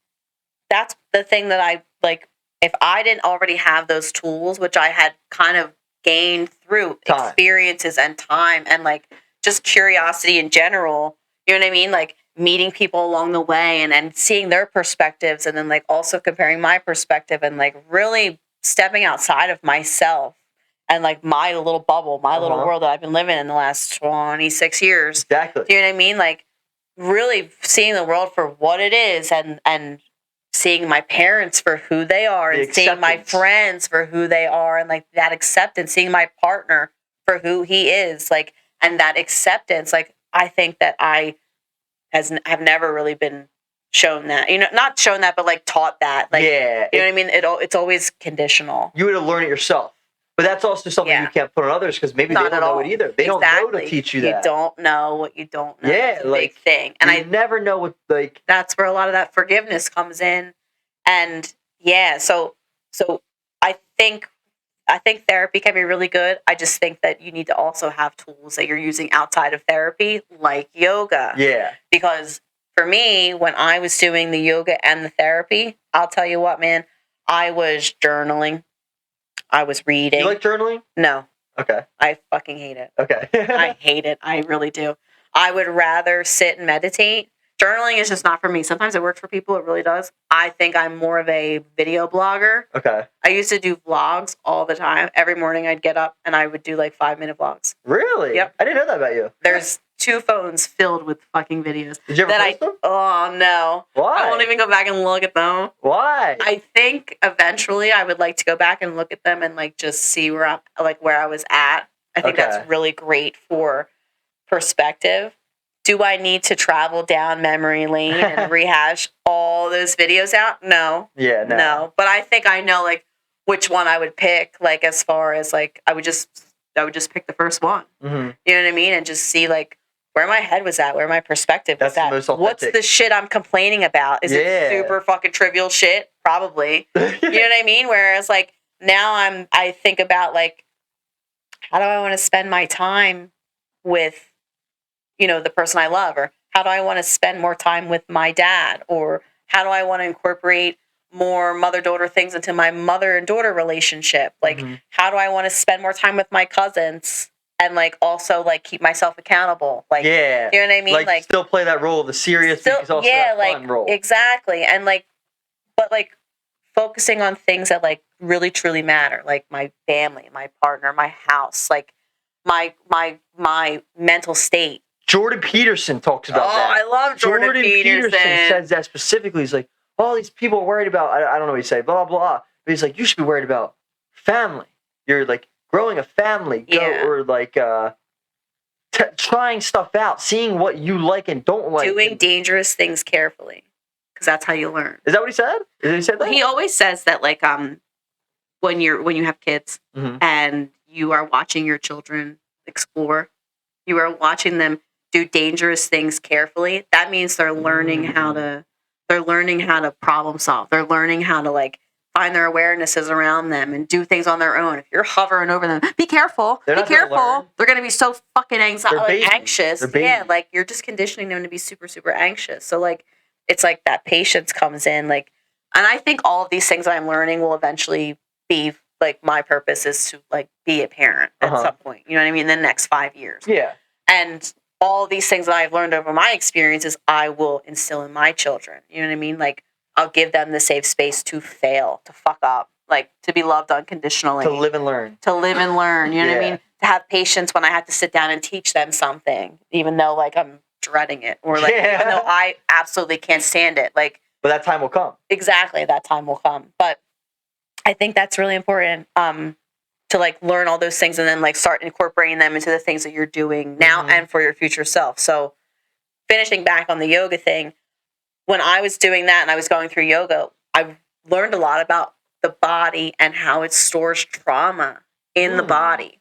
that's the thing that I like. If I didn't already have those tools, which I had kind of gained through experiences and time and like just curiosity in general, you know what I mean? Like meeting people along the way and seeing their perspectives, and then like also comparing my perspective and like really stepping outside of myself and like my little bubble, my little world that I've been living in the last 26 years. Exactly. Do you know what I mean? Like really seeing the world for what it is and seeing my parents for who they are and seeing my friends for who they are and like that acceptance, seeing my partner for who he is, like, and that acceptance, like, I think that I have never really been shown that, you know, not shown that, but like taught that, like, you know what I mean? It's always conditional. You would have learned it yourself. But that's also something you can't put on others because maybe they don't know it either. They don't know to teach you that. You don't know what you don't know. Yeah, it's a big thing. And I never know what like. That's where a lot of that forgiveness comes in, and so I think I think therapy can be really good. I just think that you need to also have tools that you're using outside of therapy, like yoga. Yeah. Because for me, when I was doing the yoga and the therapy, I'll tell you what, man, I was journaling. I was reading. You like journaling? No. Okay. I fucking hate it. Okay. I hate it. I really do. I would rather sit and meditate. Journaling is just not for me. Sometimes it works for people. It really does. I think I'm more of a video blogger. Okay. I used to do vlogs all the time. Every morning I'd get up and I would do like 5-minute vlogs. Really? Yep. I didn't know that about you. There's 2 phones filled with fucking videos. Did you ever post them? Oh, no. Why? I won't even go back and look at them. Why? I think eventually I would like to go back and look at them and like just see where I was at. I think Okay. that's really great for perspective. Do I need to travel down memory lane and rehash all those videos out? No. Yeah, no. But I think I know like which one I would pick, like as far as like I would just pick the first one. Mm-hmm. You know what I mean? And just see like where my head was at, where my perspective was That's the at. most What's authentic. the shit I'm complaining about? Is Yeah. it super fucking trivial shit? Probably. You know what I mean? Whereas like now I think about like, how do I want to spend my time with, you know, the person I love, or how do I want to spend more time with my dad, or how do I want to incorporate more mother-daughter things into my mother and daughter relationship? Like, Mm-hmm. how do I want to spend more time with my cousins and like also like keep myself accountable? Like, Yeah. you know what I mean? Like still play that role of the serious, but also that fun role. Exactly. And like, but like focusing on things that like really truly matter, like my family, my partner, my house, like my mental state. Jordan Peterson talks about that. I love Jordan Peterson. says that specifically. He's like, all these people are worried about, I don't know what he say, blah, blah, blah. But he's like, you should be worried about family. You're like growing a family. Yeah. Or like trying stuff out, seeing what you like and don't like. Doing dangerous things carefully. Because that's how you learn. Is that what he said? Did he say that? Well, he always says that like when you have kids Mhm. and you are watching your children explore, you are watching them do dangerous things carefully. That means they're learning how to problem solve. They're learning how to like find their awarenesses around them and do things on their own. If you're hovering over them, be careful. They're Be not gonna learn. careful. They're going to be so fucking They're babies. anxious. They're babies. Yeah, like you're just conditioning them to be super, super anxious. So like it's like that patience comes in. Like, and I think all of these things that I'm learning will eventually be like my purpose is to like be a parent at some point. You know what I mean? In the next 5 years. Yeah. And all these things that I've learned over my experiences, I will instill in my children. You know what I mean? Like, I'll give them the safe space to fail, to fuck up, like, to be loved unconditionally. To live and learn. To live and learn, you know what I Yeah. mean? To have patience when I have to sit down and teach them something, even though, like, I'm dreading it. Or, like, Yeah. even though I absolutely can't stand it. Like, But that time will come. exactly, that time will come. But I think that's really important. To like learn all those things and then like start incorporating them into the things that you're doing now and for your future self. So finishing back on the yoga thing, when I was doing that and I was going through yoga, I learned a lot about the body and how it stores trauma in the body.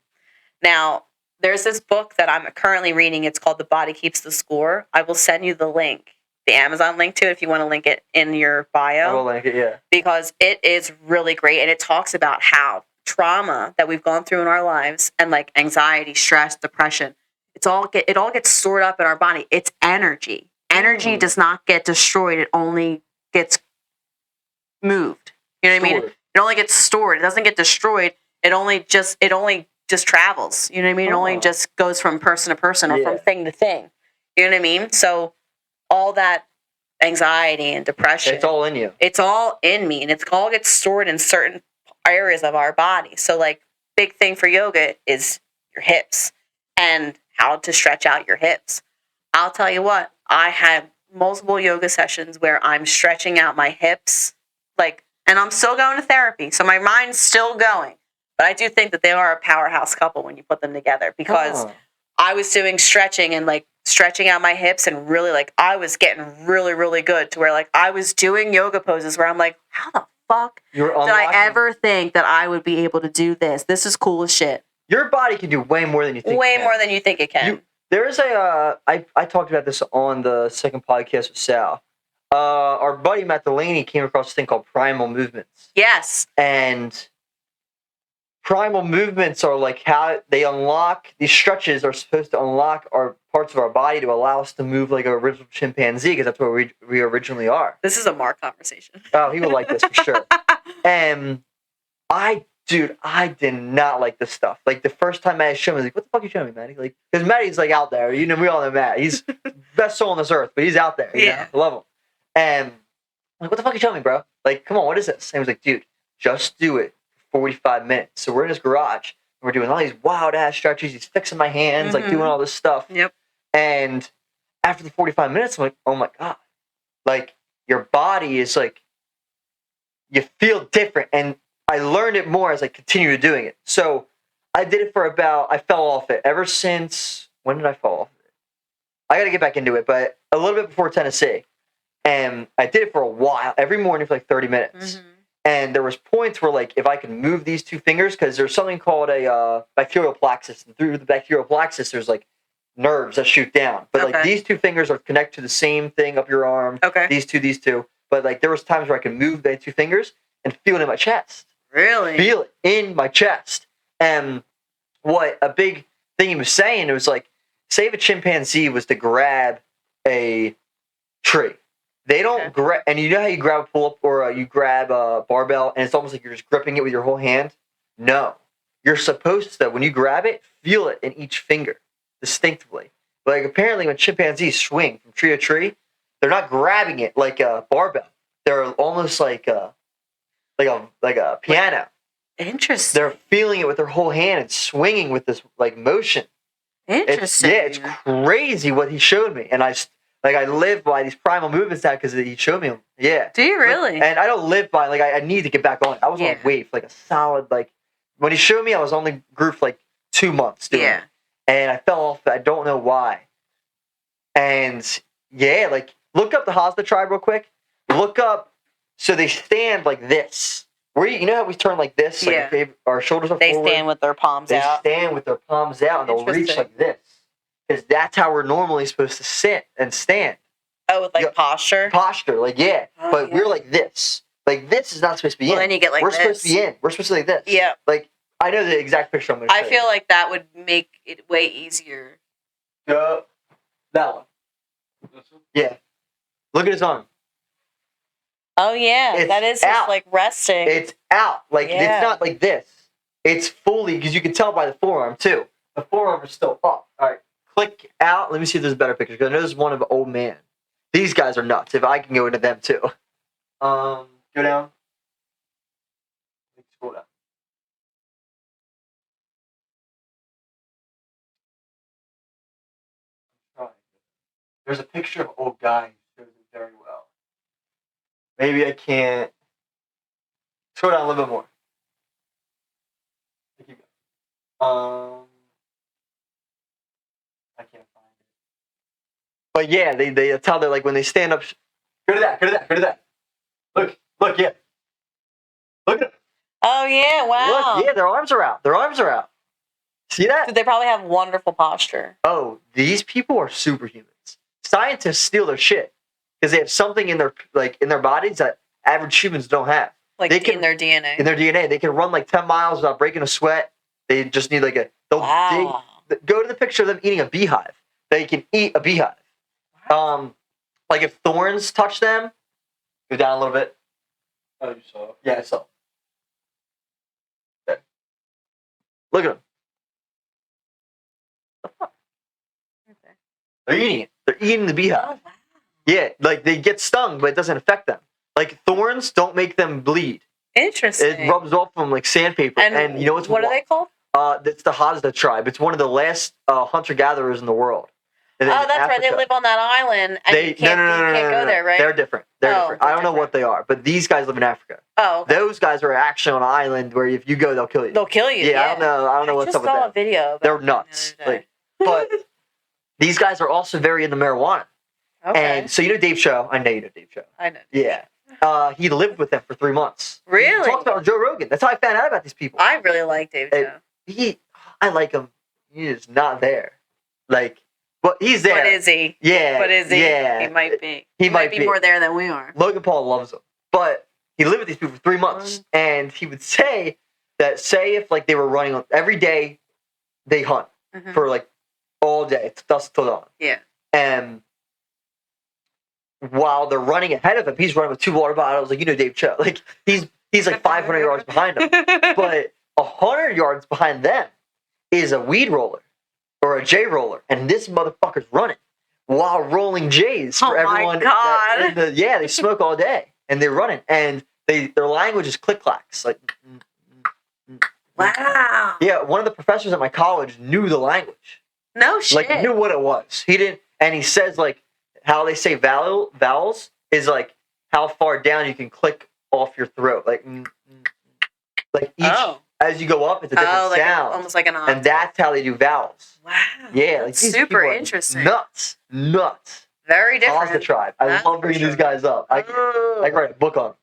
Now, there's this book that I'm currently reading. It's called The Body Keeps the Score. I will send you the link, the Amazon link to it if you want to link it in your bio. I will link it, yeah. Because it is really great and it talks about how trauma that we've gone through in our lives and like anxiety, stress, depression, it all gets stored up in our body. It's energy. Energy does not get destroyed. It only gets moved. You know what I mean? Stored. It only gets stored. It doesn't get destroyed. It only just travels. You know what I mean? It only just goes from person to person or from thing to thing. You know what I mean? So all that anxiety and depression, It's all in you. it's all in me, and it all gets stored in certain areas of our body. So like big thing for yoga is your hips and how to stretch out your hips. I'll tell you what, I had multiple yoga sessions where I'm stretching out my hips, like, and I'm still going to therapy. So my mind's still going, but I do think that they are a powerhouse couple when you put them together because I was doing stretching and like stretching out my hips and really like I was getting really, really good to where like I was doing yoga poses where I'm like, how the fuck You're did I unlocking. ever think that I would be able to do this? This is cool as shit. Your body can do way more than you think. Way it can. more than you think it can. There is a, I talked about this on the second podcast with Sal. Our buddy Matt Delaney came across this thing called Primal Movements. Yes. And Primal movements are like how they unlock, these stretches are supposed to unlock our parts of our body to allow us to move like a original chimpanzee, because that's what we originally are. This is a Mark conversation. Oh, he would like this for sure. And I did not like this stuff. Like the first time Maddie showed me, like, what the fuck are you showing me, Maddie? Like, because Maddie's like out there. You know, we all know Matt. He's best soul on this earth, but he's out there. You know? I love him. And I'm like, what the fuck are you showing me, bro? Like, come on, what is this? And he was like, dude, just do it for 45 minutes. So we're in his garage, and we're doing all these wild ass stretches. He's fixing my hands, like doing all this stuff. Yep. And after the 45 minutes, I'm like, oh my God. Like, your body is like, you feel different. And I learned it more as I continued doing it. So I did it for I fell off it ever since, when did I fall off it? I got to get back into it, but a little bit before Tennessee. And I did it for a while, every morning for like 30 minutes. Mm-hmm. And there was points where, like, if I could move these two fingers, because there's something called a bacterial plexus. And through the bacterial plexus, there's like nerves that shoot down. But like these two fingers are connected to the same thing up your arm. Okay. These two. But like there was times where I could move the two fingers and feel it in my chest. Really? Feel it in my chest. And what a big thing he was saying, it was like, say if a chimpanzee was to grab a tree. They don't grab, and you know how you grab a pull-up or you grab a barbell and it's almost like you're just gripping it with your whole hand? No. You're supposed to, when you grab it, feel it in each finger distinctively. But like apparently when chimpanzees swing from tree to tree, they're not grabbing it like a barbell. They're almost like a piano. Interesting. They're feeling it with their whole hand and swinging with this like motion. Interesting. It's crazy what he showed me, and I live by these primal movements now because he showed me them. Yeah. Do you really? And I don't live by I need to get back on it. I was on wave like a solid when he showed me I was only grouped for 2 months doing it. And I fell off. I don't know why. And look up the Hazda tribe real quick. Look up. So they stand like this. You know how we turn like this? Like our shoulders are forward. They stand with their palms out. They stand with their palms out, and they'll reach like this. Because that's how we're normally supposed to sit and stand. Oh, with posture? Posture, but we're like this. Like this is not supposed to be in. Then you get we're supposed to be in. We're supposed to be like this. Yeah. Like, I know the exact picture I'm going to show I feel like that would make it way easier. That one. Yeah. Look at his arm. Oh, yeah. That is just resting. It's out. It's not like this. It's fully, because you can tell by the forearm, too. The forearm is still up. All right. Click out. Let me see if there's a better picture, because I know there's one of an old man. These guys are nuts. If I can go into them, too. Go down. Scroll down. There's a picture of an old guy who shows it very well. Maybe I can't. Scroll down a little bit more. Keep going. I can't find it. But yeah, they tell they're when they stand up. Go to that. Look, yeah. Look at them. Oh yeah, wow. Look, yeah, their arms are out. See that? Dude, they probably have wonderful posture. Oh, these people are superhumans. Scientists steal their shit because they have something in their bodies that average humans don't have. In their DNA. In their DNA, they can run 10 miles without breaking a sweat. They just need Wow. Go to the picture of them eating a beehive. They can eat a beehive. If thorns touch them, go down a little bit. Oh, you saw it? Yeah, I saw. Okay. Look at them. They're eating it. They're eating the beehive. Oh, wow. Yeah, they get stung, but it doesn't affect them. Thorns don't make them bleed. Interesting. It rubs off them like sandpaper. And you know what's what are they called? It's the Hazda tribe. It's one of the last hunter-gatherers in the world. That's right. They live on that island, and you can't go there, right? They're different. I don't know what they are, but these guys live in Africa. Oh, okay. Those guys are actually on an island where if you go, they'll kill you. They'll kill you. Yeah, I don't know what's up with that. I just saw a video. They're nuts. But these guys are also very into marijuana. Okay. And so you know Dave Cho. I know you know Dave Cho. I know. Yeah. He lived with them for 3 months. Really? He talked about Joe Rogan. That's how I found out about these people. I really like Dave Cho. I like him. He is not there. But he's there. What is he? Yeah. What is he? Yeah. He might be. He might be more there than we are. Logan Paul loves him. But he lived with these people for 3 months. And he would say that say if like they were running every day, they hunt for like all day, it's dusk till dawn. Yeah. And while they're running ahead of him, he's running with 2 water bottles, like Dave Cho. Like he's like 500 yards behind him, but 100 yards behind them is a weed roller or a J roller, and this motherfucker's running while rolling J's for everyone. My God. They smoke all day and they're running, and their language is click clacks. Like, wow. Yeah, one of the professors at my college knew the language. No shit. Like knew what it was. He didn't, and he says like how they say vowels is like how far down you can click off your throat. Like each as you go up, it's a different like sound, almost like an octave. and that's how they do vowels. Wow. Yeah, like these super people are interesting. Nuts. Very different. Pause the tribe. I That's love bringing for these sure. guys up. I could write a book on them.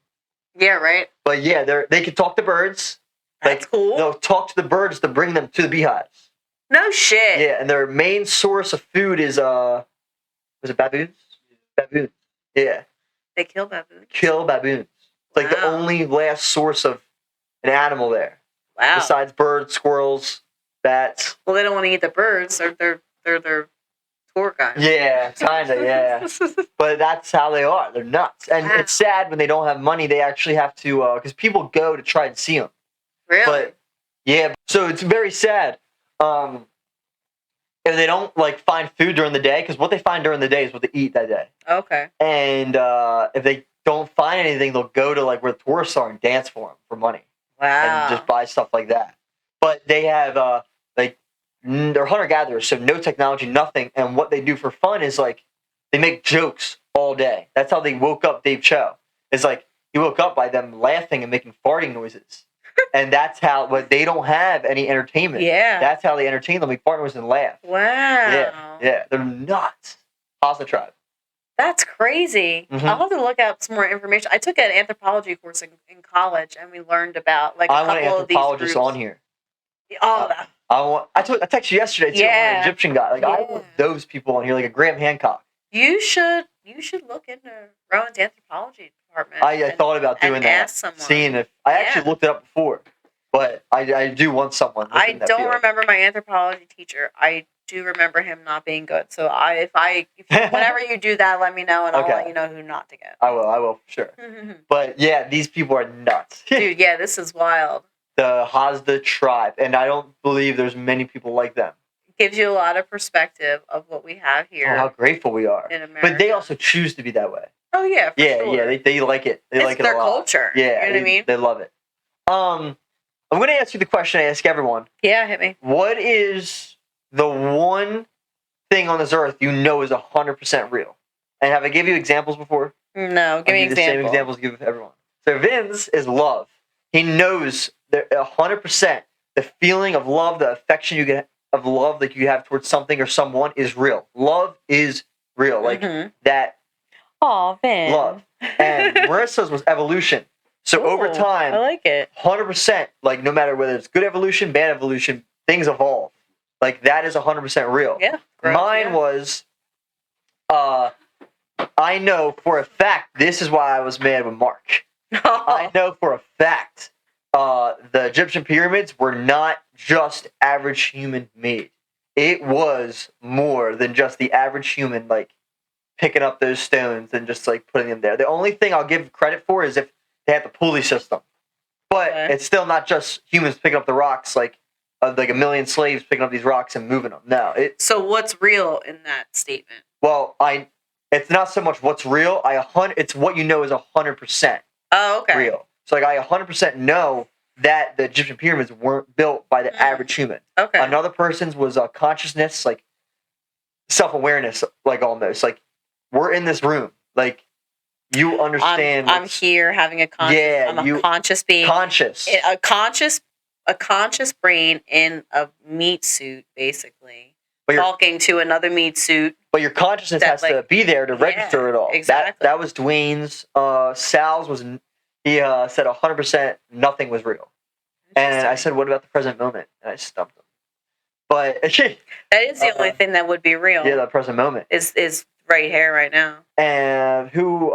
Yeah, right. But yeah, they can talk to birds. That's cool. They'll talk to the birds to bring them to the beehives. No shit. Yeah, and their main source of food is was it baboons? Baboons. Yeah. They kill baboons. Kill baboons. It's like the Wow. only last source of an animal there. Wow. Besides birds, squirrels, bats. Well, they don't want to eat the birds. They're their tour guides. Yeah, kinda, yeah. But that's how they are. They're nuts. And Wow. it's sad when they don't have money. They actually have to, because people go to try and see them. Really? But yeah, so it's very sad. If they don't like find food during the day, because what they find during the day is what they eat that day. Okay. And if they don't find anything, they'll go to like where the tourists are and dance for them for money Wow. and just buy stuff like that. But they have they're hunter gatherers, so no technology, nothing. And what they do for fun is like they make jokes all day. That's how they woke up Dave Cho. It's like he woke up by them laughing and making farting noises. And that's how, but they don't have any entertainment. Yeah. That's how they entertain them. Make fart noises and laugh. Wow. Yeah. They're nuts. Pause the tribe. That's crazy. Mhm. I'll have to look up some more information. I took an anthropology course in college, and we learned about like a I want an couple of these anthropologist groups. on here. Oh, I texted you yesterday too. Yeah. An Egyptian guy. Like I Yeah. want those people on here, like a Graham Hancock. you should look into Rowan's anthropology department. I thought about doing and that. ask someone. Seeing if I actually Yeah. looked it up before, but I do want someone. I within that don't field. remember my anthropology teacher. I do remember him not being good. So whenever you do that, let me know, and I'll Okay. let you know who not to get. I will for sure. But yeah, these people are nuts. Dude, yeah, this is wild. The Hazda tribe, and I don't believe there's many people like them. Gives you a lot of perspective of what we have here Oh, how grateful we are. in America. But they also choose to be that way. oh yeah, for sure. Yeah, they like it. They It's like it their a lot. culture. Yeah, You know what I mean? They love it. I'm going to ask you the question I ask everyone. Yeah, hit me. What is the one thing on this earth you know is 100% real? And have I given you examples before? No, give me I'll an the same example. examples I give everyone. So Vince is love. He knows that 100% the feeling of love, the affection you get of love that you have towards something or someone is real. Love is real. Like that Oh, Vin. love. And Marissa's was evolution. So over Ooh, time, I like it. 100%, like no matter whether it's good evolution, bad evolution, things evolve. Like that is 100% real. Yeah. growth, Mine yeah. was, I know for a fact, this is why I was mad with Mark. I know for a fact, the Egyptian pyramids were not just average human made. It was more than just the average human, like picking up those stones and just like putting them there. The only thing I'll give credit for is if they had the pulley system, but Okay. it's still not just humans picking up the rocks, like a million slaves picking up these rocks and moving them. No, it's So what's real in that statement? it's not so much what's real. It's what you know is 100% Oh, okay. real. So like I 100% know that the Egyptian pyramids weren't built by the average human. Okay. Another person's was consciousness, like self-awareness, like almost like we're in this room, like you understand. I'm here having a conscious. Yeah, I'm a conscious being. conscious. A conscious brain in a meat suit, basically. But your Talking to another meat suit. but your consciousness that, has to like, be there to register it all. exactly. That was Dwayne's. Sal's was he said 100% nothing was real. And I said, what about the present moment? And I stumped him. But that is the only thing that would be real. yeah, the present moment. Is right here, right now. And who,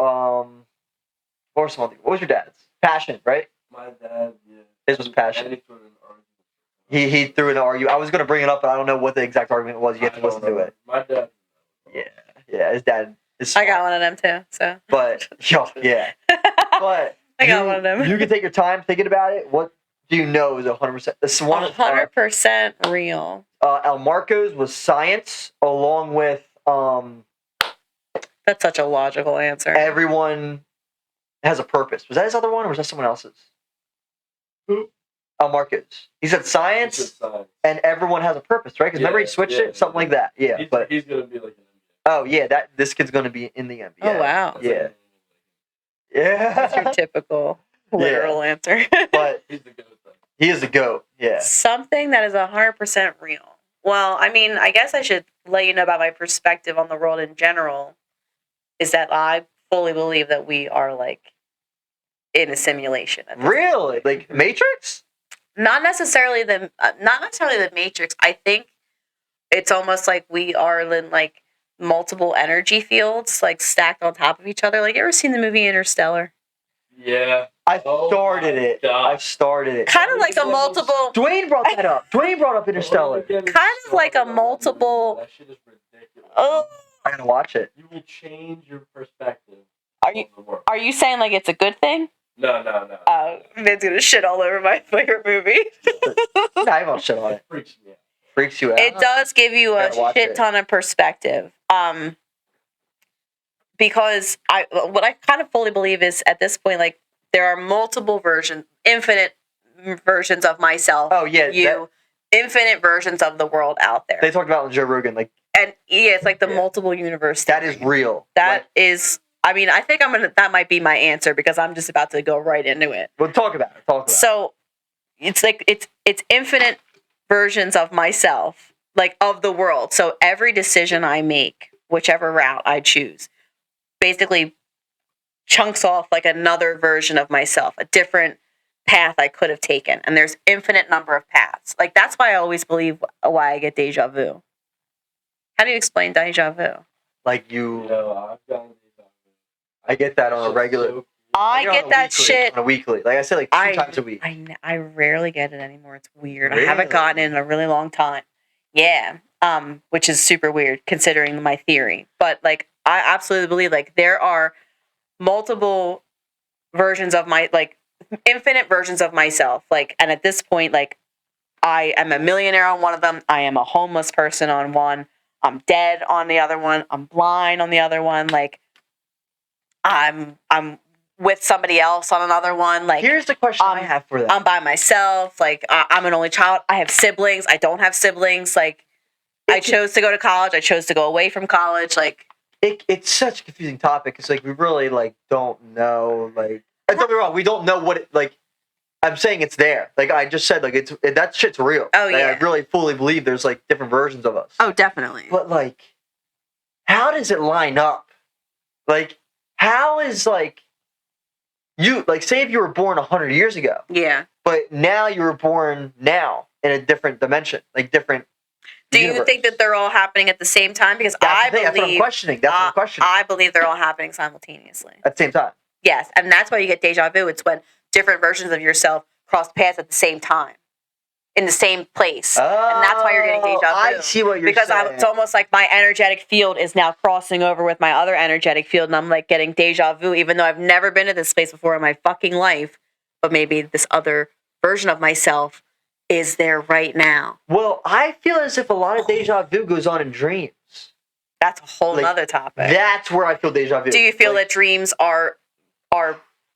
what was your dad's? Passion, right? My dad, yeah. His was And passion. he threw it in an argument. He threw an argument. I was going to bring it up, but I don't know what the exact argument was. You have to listen to it. My dad. Yeah. His dad is I smart. got one of them too. So. But yeah. But I got one of them. You can take your time thinking about it. What do you know is 100%? This one. 100% real. El Marco's was science, along with That's such a logical answer. everyone has a purpose. Was that his other one, or was that someone else's? Who? El Marco's. He said science, It's just science. and everyone has a purpose, right? Because remember he switched it, something like that. Yeah, but He's gonna be like an oh yeah, this kid's gonna be in the NBA. Oh wow. NBA. Yeah. That's your Yeah. typical literal answer. But He's the goat though. he is the GOAT. Yeah. Something that is 100% real. Well, I mean, I guess I should let you know about my perspective on the world in general. Is that I fully believe that we are like in a simulation. At this Really? Like Matrix? not necessarily the Matrix. I think it's almost like we are in like multiple energy fields, like stacked on top of each other. Like, you ever seen the movie Interstellar? Yeah. I Oh started my it. God. I started it. Kind of like a multiple. Dwayne brought that up. Dwayne brought up Interstellar. Kind of like a multiple- That shit is ridiculous. Oh, I gotta watch it. You will change your perspective. Are you- of the world. are you saying like it's a good thing? No. Vin's gonna shit all over my favorite movie. Nah, I won't shit on it. It freaks me out. Freaks you out. It does give you a Gotta watch shit it. ton of perspective. Because what I kind of fully believe is at this point, like, there are multiple versions, infinite versions of myself. Oh yeah, Infinite versions of the world out there. they talked about it with Joe Rogan. Like And yeah, it's like the Yeah. multiple universe. that is real. That is. I mean, I think that might be my answer because I'm just about to go right into it. We'll talk about it. So it's like it's infinite versions of myself, like of the world. So every decision I make, whichever route I choose, basically chunks off like another version of myself, a different path I could have taken. And there's infinite number of paths. Like, that's why I always believe why I get deja vu. How do you explain deja vu? Like You know, I've gotten these. I get that on a regular. I get that shit. on a weekly. Like I said, like two times a week. I rarely get it anymore. It's weird. I Really? haven't gotten it in a really long time. Yeah. Which is super weird considering my theory. But like, I absolutely believe like there are multiple versions of infinite versions of myself. Like, and at this point, like, I am a millionaire on one of them. I am a homeless person on one. I'm dead on the other one. I'm blind on the other one. Like, I'm with somebody else on another one. Like, Here's the question I have for that. I'm by myself. Like, I'm an only child. I have siblings. I don't have siblings. Like, I chose to go to college. I chose to go away from college. Like, it's such a confusing topic. It's like we really like don't know. Like, don't get me wrong, we don't know what it like. I'm saying it's there. Like I just said, like that shit's real. Oh, Like, yeah. I really fully believe there's like different versions of us. oh, definitely. But like, how does it line up? Like, how is like you like say if you were born 100 years ago, Yeah. but now you were born now in a different dimension, like different. Do you universe. think that they're all happening at the same time? Because That's I the thing. That's what I'm believe questioning. That's what I'm questioning. I believe they're all happening simultaneously. At the same time. Yes, and that's why you get deja vu. It's when different versions of yourself cross paths at the same time, in the same place, and that's why you're getting deja vu. I see what you're Because saying. it's almost like my energetic field is now crossing over with my other energetic field, and I'm like getting deja vu, even though I've never been to this place before in my fucking life. But maybe this other version of myself is there right now. Well, I feel as if a lot of deja vu goes on in dreams. That's a whole Like, nother topic. That's where I feel deja vu. Do you feel Like, that dreams are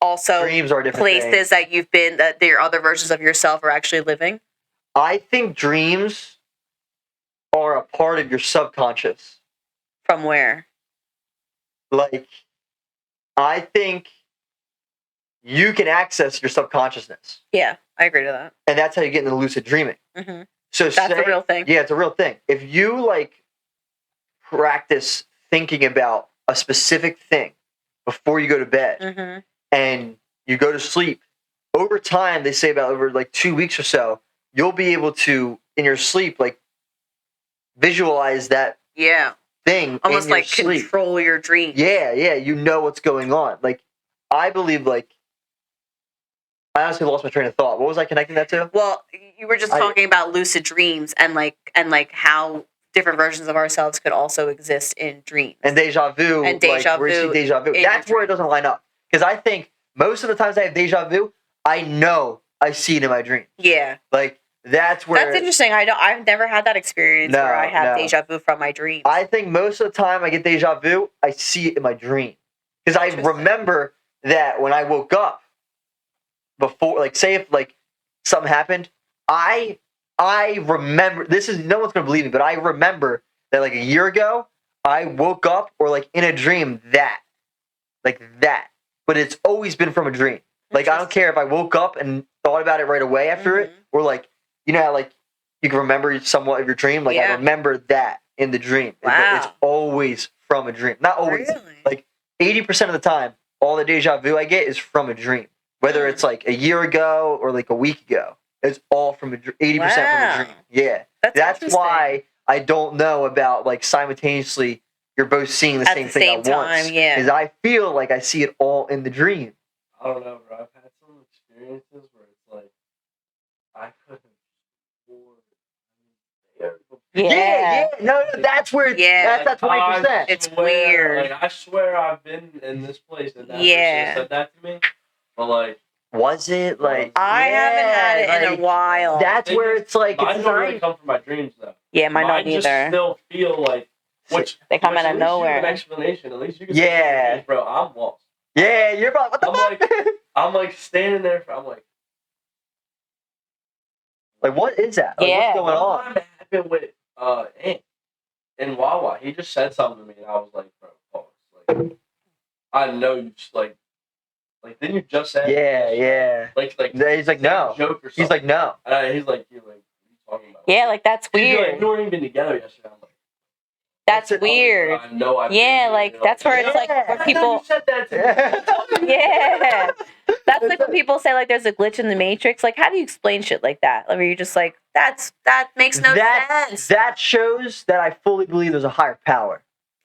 also dreams are different places things. that you've been that your other versions of yourself are actually living? I think dreams are a part of your subconscious. From where? Like, I think you can access your subconsciousness, Yeah, I agree to that. and that's how you get into lucid dreaming. Hmm. So That's a real thing. Yeah, it's a real thing. If you like practice thinking about a specific thing before you go to bed, Hmm. and you go to sleep, over time, they say about over like 2 weeks or so, you'll be able to, in your sleep, like visualize that Yeah, thing almost in your like sleep. control your dreams. Yeah, you know what's going on. Like, I believe like I honestly lost my train of thought. What was I connecting that to? Well, you were just talking about lucid dreams and how different versions of ourselves could also exist in dreams. And deja vu. And deja like, where you see vu deja vu. in That's your where it doesn't line up. Because I think most of the times I have deja vu, I know I see it in my dream. Yeah. Like, that's where... That's interesting. I've never had that experience where I have deja vu from my dreams. I think most of the time I get deja vu, I see it in my dream. Because I remember that when I woke up, before, like, say if, like, something happened, I remember, this is, no one's going to believe me, but I remember that, like, a year ago, I woke up, or, like, in a dream, like, that. But it's always been from a dream. Like, I don't care if I woke up and thought about it right away after it, or, like, you know how, like, you can remember somewhat of your dream? Like, I remember that in the dream. Wow. It's always from a dream. Not always. Really? Like, 80% of the time, all the deja vu I get is from a dream. Whether it's, like, a year ago or, like, a week ago. It's all from 80% from a dream. Yeah. That's why I don't know about, like, simultaneously you're both seeing the same thing at once. Yeah. Because I feel like I see it all in the dream. I don't know, bro. I've had some experiences where it's like I couldn't afford. Yeah. No, that's where. Yeah. That's 20%. It's weird. Like, I swear I've been in this place and that person said that to me. But like, was it like? I haven't had it in a while. That's where it's like. Mine don't really come from my dreams though. Yeah, mine don't either. Just still feel like they come out of nowhere. An explanation. At least you can. Say, bro, I'm lost. Yeah, you're about. What the fuck? I'm like standing there. I'm like what is that? Like, what's going on? It happened with Ant in Wawa. He just said something to me, and I was like, bro, pause. Like, I know you just like, didn't you just say? Yeah. Like he's like, no. Joke or something. He's like, no. He's like, what are you talking about? Yeah, like that's weird. Like, we weren't even together yesterday. I'm like, that's weird. Yeah, like that's where it's like where people. You said that to me. Yeah, that's like when people say like there's a glitch in the matrix. Like, how do you explain shit like that? Like, where you're just like, that makes no sense. That shows that I fully believe there's a higher power.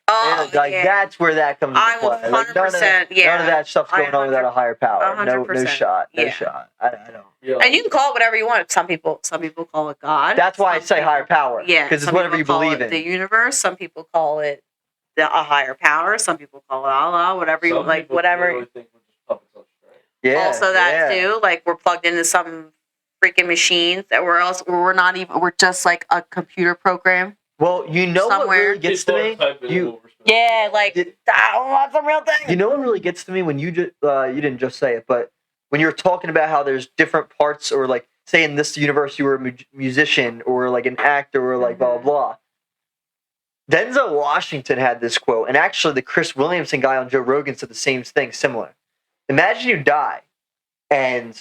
Oh, that's where that comes into play. I'm 100%. None of that stuff's going on without a higher power. 100%. No shot. No shot. I don't. Yeah. And you can call it whatever you want. Some people call it God. That's why I say higher power. Yeah, because it's whatever you believe in. The universe. Some people call it a higher power. Some people call it Allah. Whatever you like. Whatever. Really think we're just puppets on string. Yeah. Also, that too. Like, we're plugged into some freaking machines that we're not even. We're just like a computer program. Well, you know what really gets to me? Yeah, like, I want some real thing. You know what really gets to me when you just you didn't just say it, but when you're talking about how there's different parts, or like, say in this universe you were a musician or like an actor or like blah blah. Denzel Washington had this quote, and actually the Chris Williamson guy on Joe Rogan said the same thing, similar. Imagine you die, and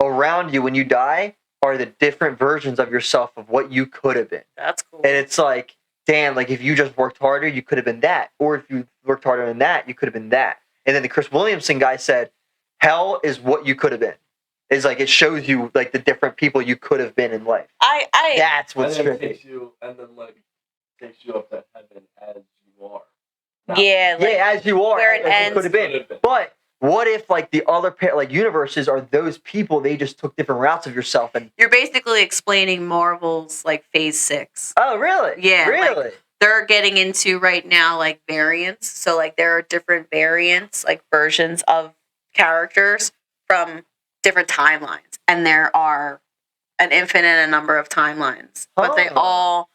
around you when you die are the different versions of yourself of what you could have been. That's cool. And it's like, damn, like if you just worked harder, you could have been that. Or if you worked harder than that, you could have been that. And then the Chris Williamson guy said, hell is what you could have been. It's like, it shows you like the different people you could have been in life. That's what's trippy. Takes you up to heaven as you are. As you are. Where it ends. You could have been. But what if like the other universes are those people? They just took different routes of yourself, and you're basically explaining Marvel's like Phase 6. Oh, really? Yeah, really. Like, they're getting into right now like variants. So like there are different variants, like versions of characters from different timelines, and there are an infinite number of timelines, but they all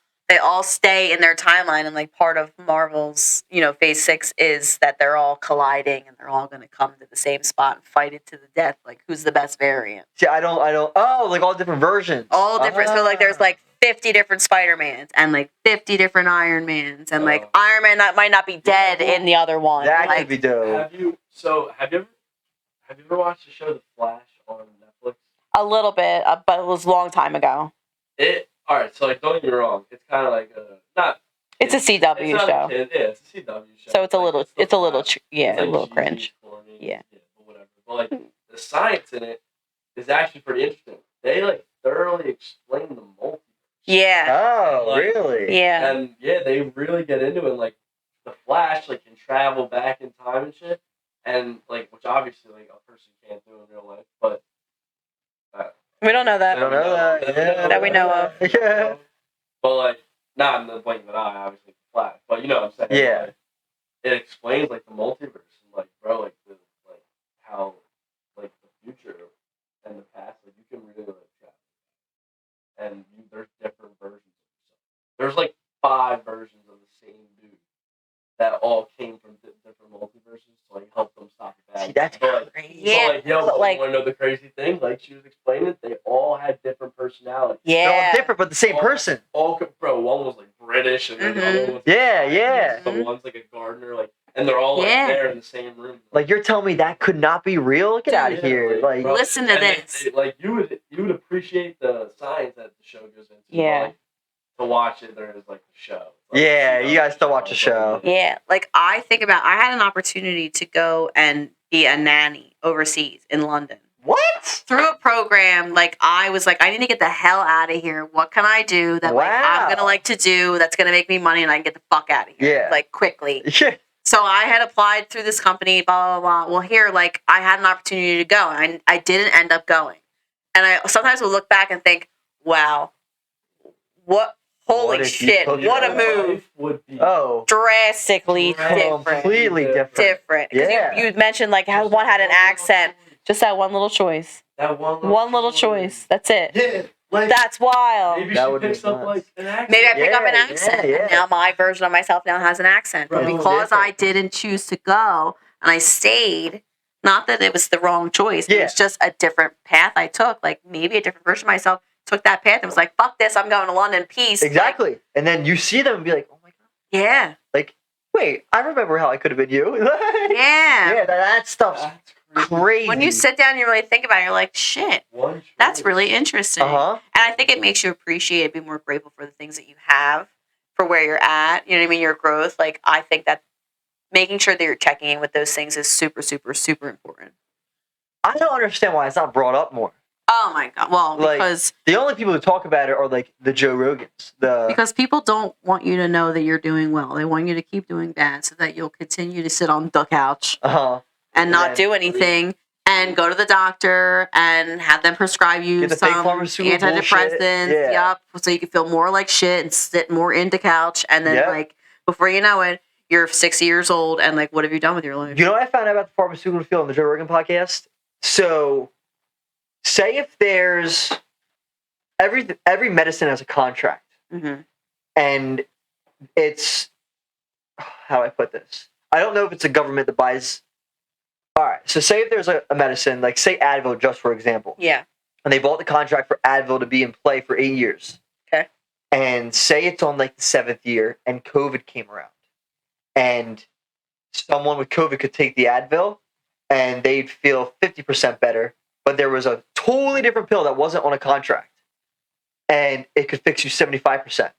stay in their timeline, and like part of Marvel's, Phase 6 is that they're all colliding and they're all going to come to the same spot and fight it to the death. Like, who's the best variant? See, I don't. Oh, like all different versions. All different. So like, there's like 50 different Spider-Mans and like 50 different Iron Mans, and like Iron Man might not be dead in the other one. That like, could be dope. Have you ever watched the show The Flash on Netflix? A little bit, but it was a long time ago. All right, so like, don't get me wrong. It's kind of like It's a CW show. It's a CW show. So it's a little like a little cringe. Yeah. But whatever. But like, the science in it is actually pretty interesting. They like thoroughly explain the multiverse. Yeah. Oh, like, really? Yeah. And yeah, they really get into it. Like, the Flash like can travel back in time and shit, and like, which obviously like a person can't do in real life, but We don't know that. I don't know that. Yeah. That we know of. Yeah. But like, not in the blink of an eye, obviously flat. But you know what I'm saying? Yeah. Like, it explains like the multiverse and like, bro, like the how like the future and the past, like you can really like travel. And there's different versions of yourself. There's like 5 versions of the same dude that all came from different multiverses to like help them stop the bad. See, that's But, crazy. Yeah, but like, yo, but, like- you want to know the crazy thing? Like she was explaining, they all had different personalities. They're all Yeah. different, but the same person. Bro, one was like British, and then the other one's Yeah, like, yeah. The one's like a gardener, like, and they're all like Yeah. there in the same room. Like you're telling me that could not be real? Get out of Yeah, here! Like, bro, Listen to and this. like you would appreciate the science that the show goes into. Yeah. Like, to watch it, there is like the show. Like, yeah, you guys still watch the show. Yeah, like I think about, I had an opportunity to go and be a nanny overseas in London. What? Through a program, like I was like, I need to get the hell out of here. What can I do that like I'm Wow. gonna like to do that's gonna make me money and I can get the fuck out of here? Yeah. Like quickly. Yeah. So I had applied through this company, blah, blah, blah. Well, here, like, I had an opportunity to go, and I didn't end up going. And I sometimes will look back and think, wow, holy What if you shit, took what a your move. Would be Oh, Drastically different. completely different. Different. 'Cause Yeah. you mentioned, like, how one had an accent. Just that one little choice. That One little choice. That's it. Yeah, like That's wild. maybe That she would be picks up nuts. like an accent. Maybe I pick up an Yeah, accent. yeah, And yeah. now my version of myself now has an accent. But Right. because I Different. didn't choose to go and I stayed, not that it was the wrong choice. It Yeah. was just a different path I took. Like maybe a different version of myself took that path and was like, fuck this, I'm going to London. Peace. Exactly. Like, And then you see them and be like, oh my god. yeah. Like, wait, I remember how I could have been you. Yeah. Yeah, that stuff's That's crazy. When you sit down and you really think about it, you're like, shit, One that's choice. really interesting. Uh-huh. And I think it makes you appreciate it, be more grateful for the things that you have, for where you're at. You know what I mean? Your growth. Like, I think that making sure that you're checking in with those things is super, super, super important. I don't understand why it's not brought up more. Oh my god! Well, Like, because The only people who talk about it are like the Joe Rogans. people don't want you to know that you're doing well. They want you to keep doing bad so that you'll continue to sit on the couch Uh-huh. and not Yeah. do anything and go to the doctor and have them prescribe you Get the fake some pharmaceutical antidepressants. bullshit. Yeah. Yup, so you can feel more like shit and sit more into couch. And then Yep. like before you know it, you're 60 years old and like what have you done with your life? You know what I found out about the pharmaceutical field on the Joe Rogan podcast? So, say if there's every medicine has a contract, Mm-hmm. and it's how do I put this? I don't know if it's a government that buys. All right, so say if there's a medicine, like say Advil, just for example, Yeah. and they bought the contract for Advil to be in play for 8 years. Okay. And say it's on like the 7th year, and COVID came around, and someone with COVID could take the Advil, and they'd feel 50% better, but there was a totally different pill that wasn't on a contract, and it could fix you 75%.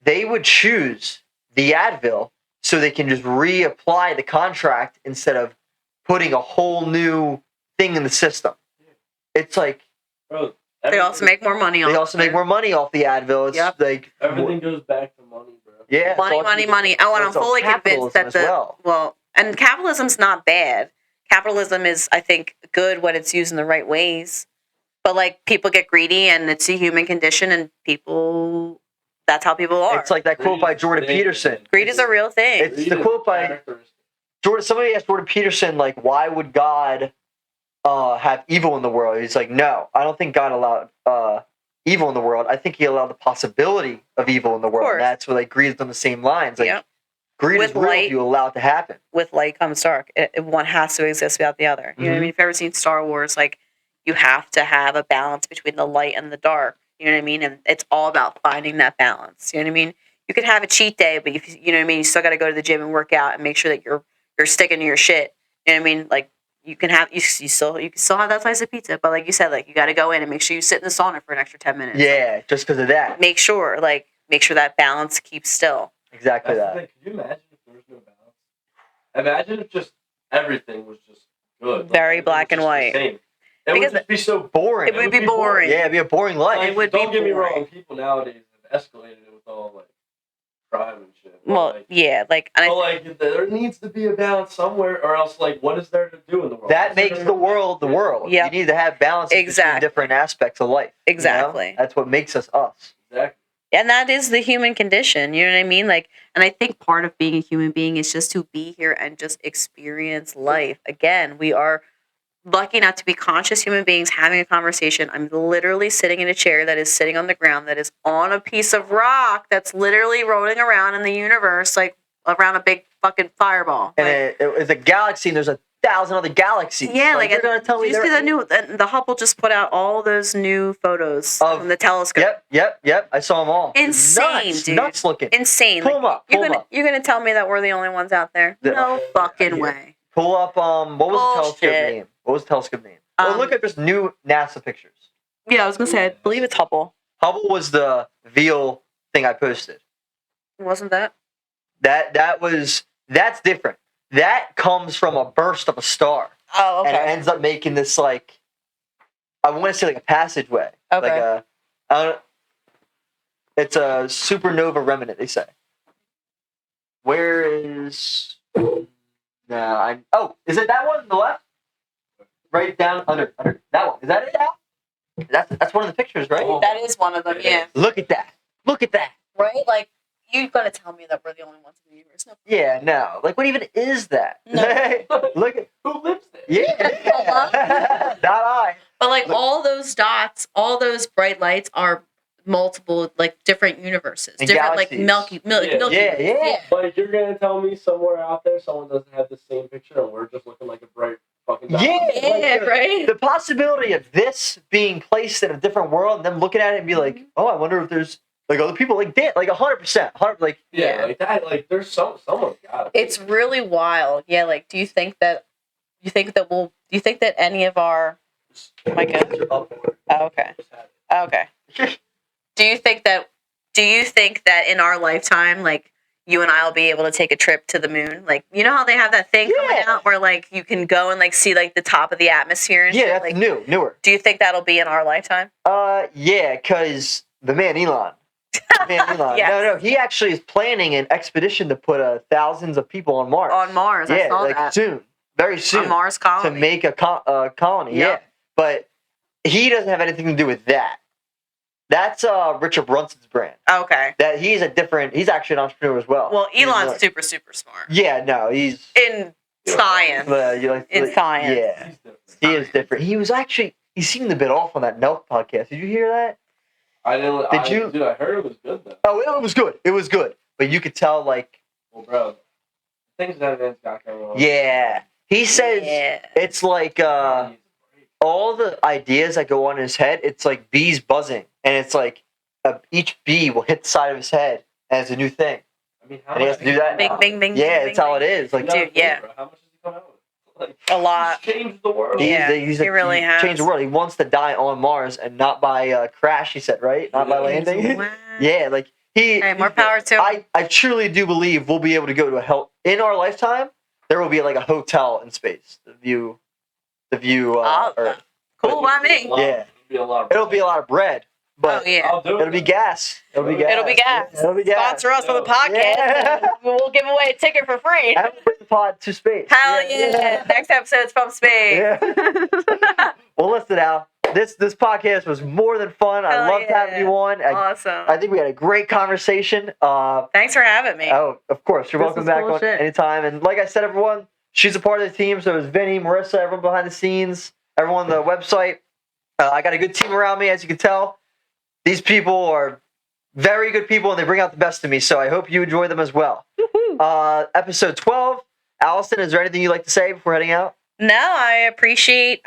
They would choose the Advil so they can just reapply the contract instead of putting a whole new thing in the system. It's like Bro, They also make more money on they also make more money off the Advil. It's Yep. like Everything goes back to money, bro. yeah, it's money, all- money, money. Oh, and I'm it's all fully convinced that capitalism as and capitalism's not bad. Capitalism is, I think, good when it's used in the right ways. But like people get greedy, and it's a human condition, and people, that's how people are. It's like that quote by Jordan Peterson. Greed is a real thing. It's the quote by Jordan. Somebody asked Jordan Peterson, like, why would God have evil in the world? He's like, no, I don't think God allowed evil in the world. I think He allowed the possibility of evil in the world. course. And that's where like greed is on the same lines. Like Yep. greed With is real light- if you allow it to happen. With light comes dark. One has to exist without the other. You know what I Mhm. mean? If you've ever seen Star Wars, like you have to have a balance between the light and the dark. You know what I mean? And it's all about finding that balance. You know what I mean? You can have a cheat day, but you know what I mean. You still got to go to the gym and work out and make sure that you're sticking to your shit. You know what I mean? Like you can still have that slice of pizza, but like you said, like you got to go in and make sure you sit in the sauna for an extra 10 minutes. Yeah, just because of that. Make sure that balance keeps still. Exactly That's the that. thing. Could you imagine if there was no balance? Imagine if just everything was just good. Very everything black was and just the white. same. It Because would just be so boring. It would be boring. Yeah, it'd be a boring life. It would be Don't get me boring. wrong. People nowadays have escalated it with all like crime and shit. But, Well, like, yeah, like, and but like there needs to be a balance somewhere, or else like what is there to do in the world? That makes the world the world. Yep. You need to have balance between Exactly. different aspects of life. you know? Exactly. That's what makes us us. Exactly. And that is the human condition. You know what I mean? Like, and I think part of being a human being is just to be here and just experience life. Again, we are lucky enough to be conscious human beings having a conversation. I'm literally sitting in a chair that is sitting on the ground, that is on a piece of rock that's literally rolling around in the universe, like around a big fucking fireball. And Like, it's a galaxy, and there's 1,000 other galaxies. yeah, like, you're gonna tell me you see the Hubble just put out all those new photos from the telescope. Yep. I saw them all. Insane, nuts, dude. Nuts looking. Insane. Pull them up. You're gonna tell me that we're the only ones out there? No fucking way. Pull up. What was the telescope Bullshit. name? What was the telescope name? Well, look at just new NASA pictures. Yeah, I was gonna say, I believe it's Hubble. Hubble was the Veal thing I posted. Wasn't that? That's different. That comes from a burst of a star. Oh, okay. And it ends up making this, like, I want to say like a passageway. Okay. Like it's a supernova remnant, they say. Where is... No, is it that one on the left? Right down under. That one. Is that it now? That's one of the pictures, right? Oh. That is one of them, yeah. Look at that. Right? Like, you're gonna tell me that we're the only ones in the universe. No. Yeah, no. Like, what even is that? No. Look at... Who lives there? Yeah. Not I. But like all those dots, all those bright lights are multiple, like different universes, And different like galaxies. Milky Yeah. Ways. Like you're gonna tell me somewhere out there someone doesn't have the same picture and we're just looking like a bright fucking dot? Yeah. Yeah, right. The possibility of this being placed in a different world and them looking at it and be like, oh, I wonder if there's like other people like that, like 100%, like Yeah, like that. Like there's someone got it. It's really wild. Yeah, like do you think that any of our my God. Oh, okay. Okay. Do you think that in our lifetime, like you and I will be able to take a trip to the moon? Like, you know how they have that thing coming out where like you can go and like see like the top of the atmosphere and shit? that's like, newer. Do you think that'll be in our lifetime? Yeah, because the man Elon. Yes. No, he actually is planning an expedition to put thousands of people on Mars. On Mars, I saw that. Soon, very soon, On Mars colony. to make a colony. Yep. Yeah, but he doesn't have anything to do with that. That's Richard Brunson's brand. Okay. That he's actually an entrepreneur as well. Well, Elon's He's super, super smart. Yeah, no, he's In science. in science. Yeah, he is different. He seemed a bit off on that Nelk podcast. Did you hear that? I didn't. Dude, I heard it was good though. Oh, it was good. It was good, but you could tell like. Well, bro, things that man's got going on. Yeah, he says Yeah. it's like all the ideas that go on in his head. It's like bees buzzing, and it's like each bee will hit the side of his head, and it's a new thing. I mean, And he has to do that. Bing, now. bing, bing. Yeah, bing, that's how it bing. is. Like, You gotta Dude, think, yeah. bro, how much does he come out with? Like, A lot. he's changed the world. Yeah. he really has. changed the world. He wants to die on Mars and not by crash. He said, right? Not by landing. Wow. Yeah, like he. Hey, more power to him. I truly do believe we'll be able to go to a hell in our lifetime. There will be like a hotel in space. The view Earth. Cool by me. Yeah. It'll be a lot of bread, but Oh, yeah. I'll do it. it'll be gas. It'll be gas. It'll be gas. It'll be gas. Sponsor us on the podcast. Yeah. And we'll give away a ticket for free. And we'll bring the pod to space. Hell yeah. Next episode's from space. Yeah. Well, listen, Al. This podcast was more than fun. I Hell loved having yeah. you on. Awesome. I think we had a great conversation. Thanks for having me. Oh, of course. You're This welcome is back cool on shit. anytime. And like I said, everyone, she's a part of the team. So is Vinny, Marissa, everyone behind the scenes, everyone on the website. I got a good team around me, as you can tell. These people are very good people, and they bring out the best in me. So I hope you enjoy them as well. Episode 12. Allison, is there anything you'd like to say before heading out? No, I appreciate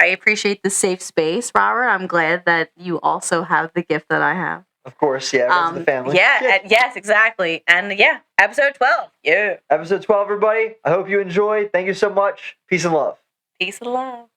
the safe space, Robert. I'm glad that you also have the gift that I have. Of course, yeah. Everyone's in the family. Yes, exactly. And yeah, episode 12. Yeah. Episode 12, everybody. I hope you enjoy. Thank you so much. Peace and love. Peace and love.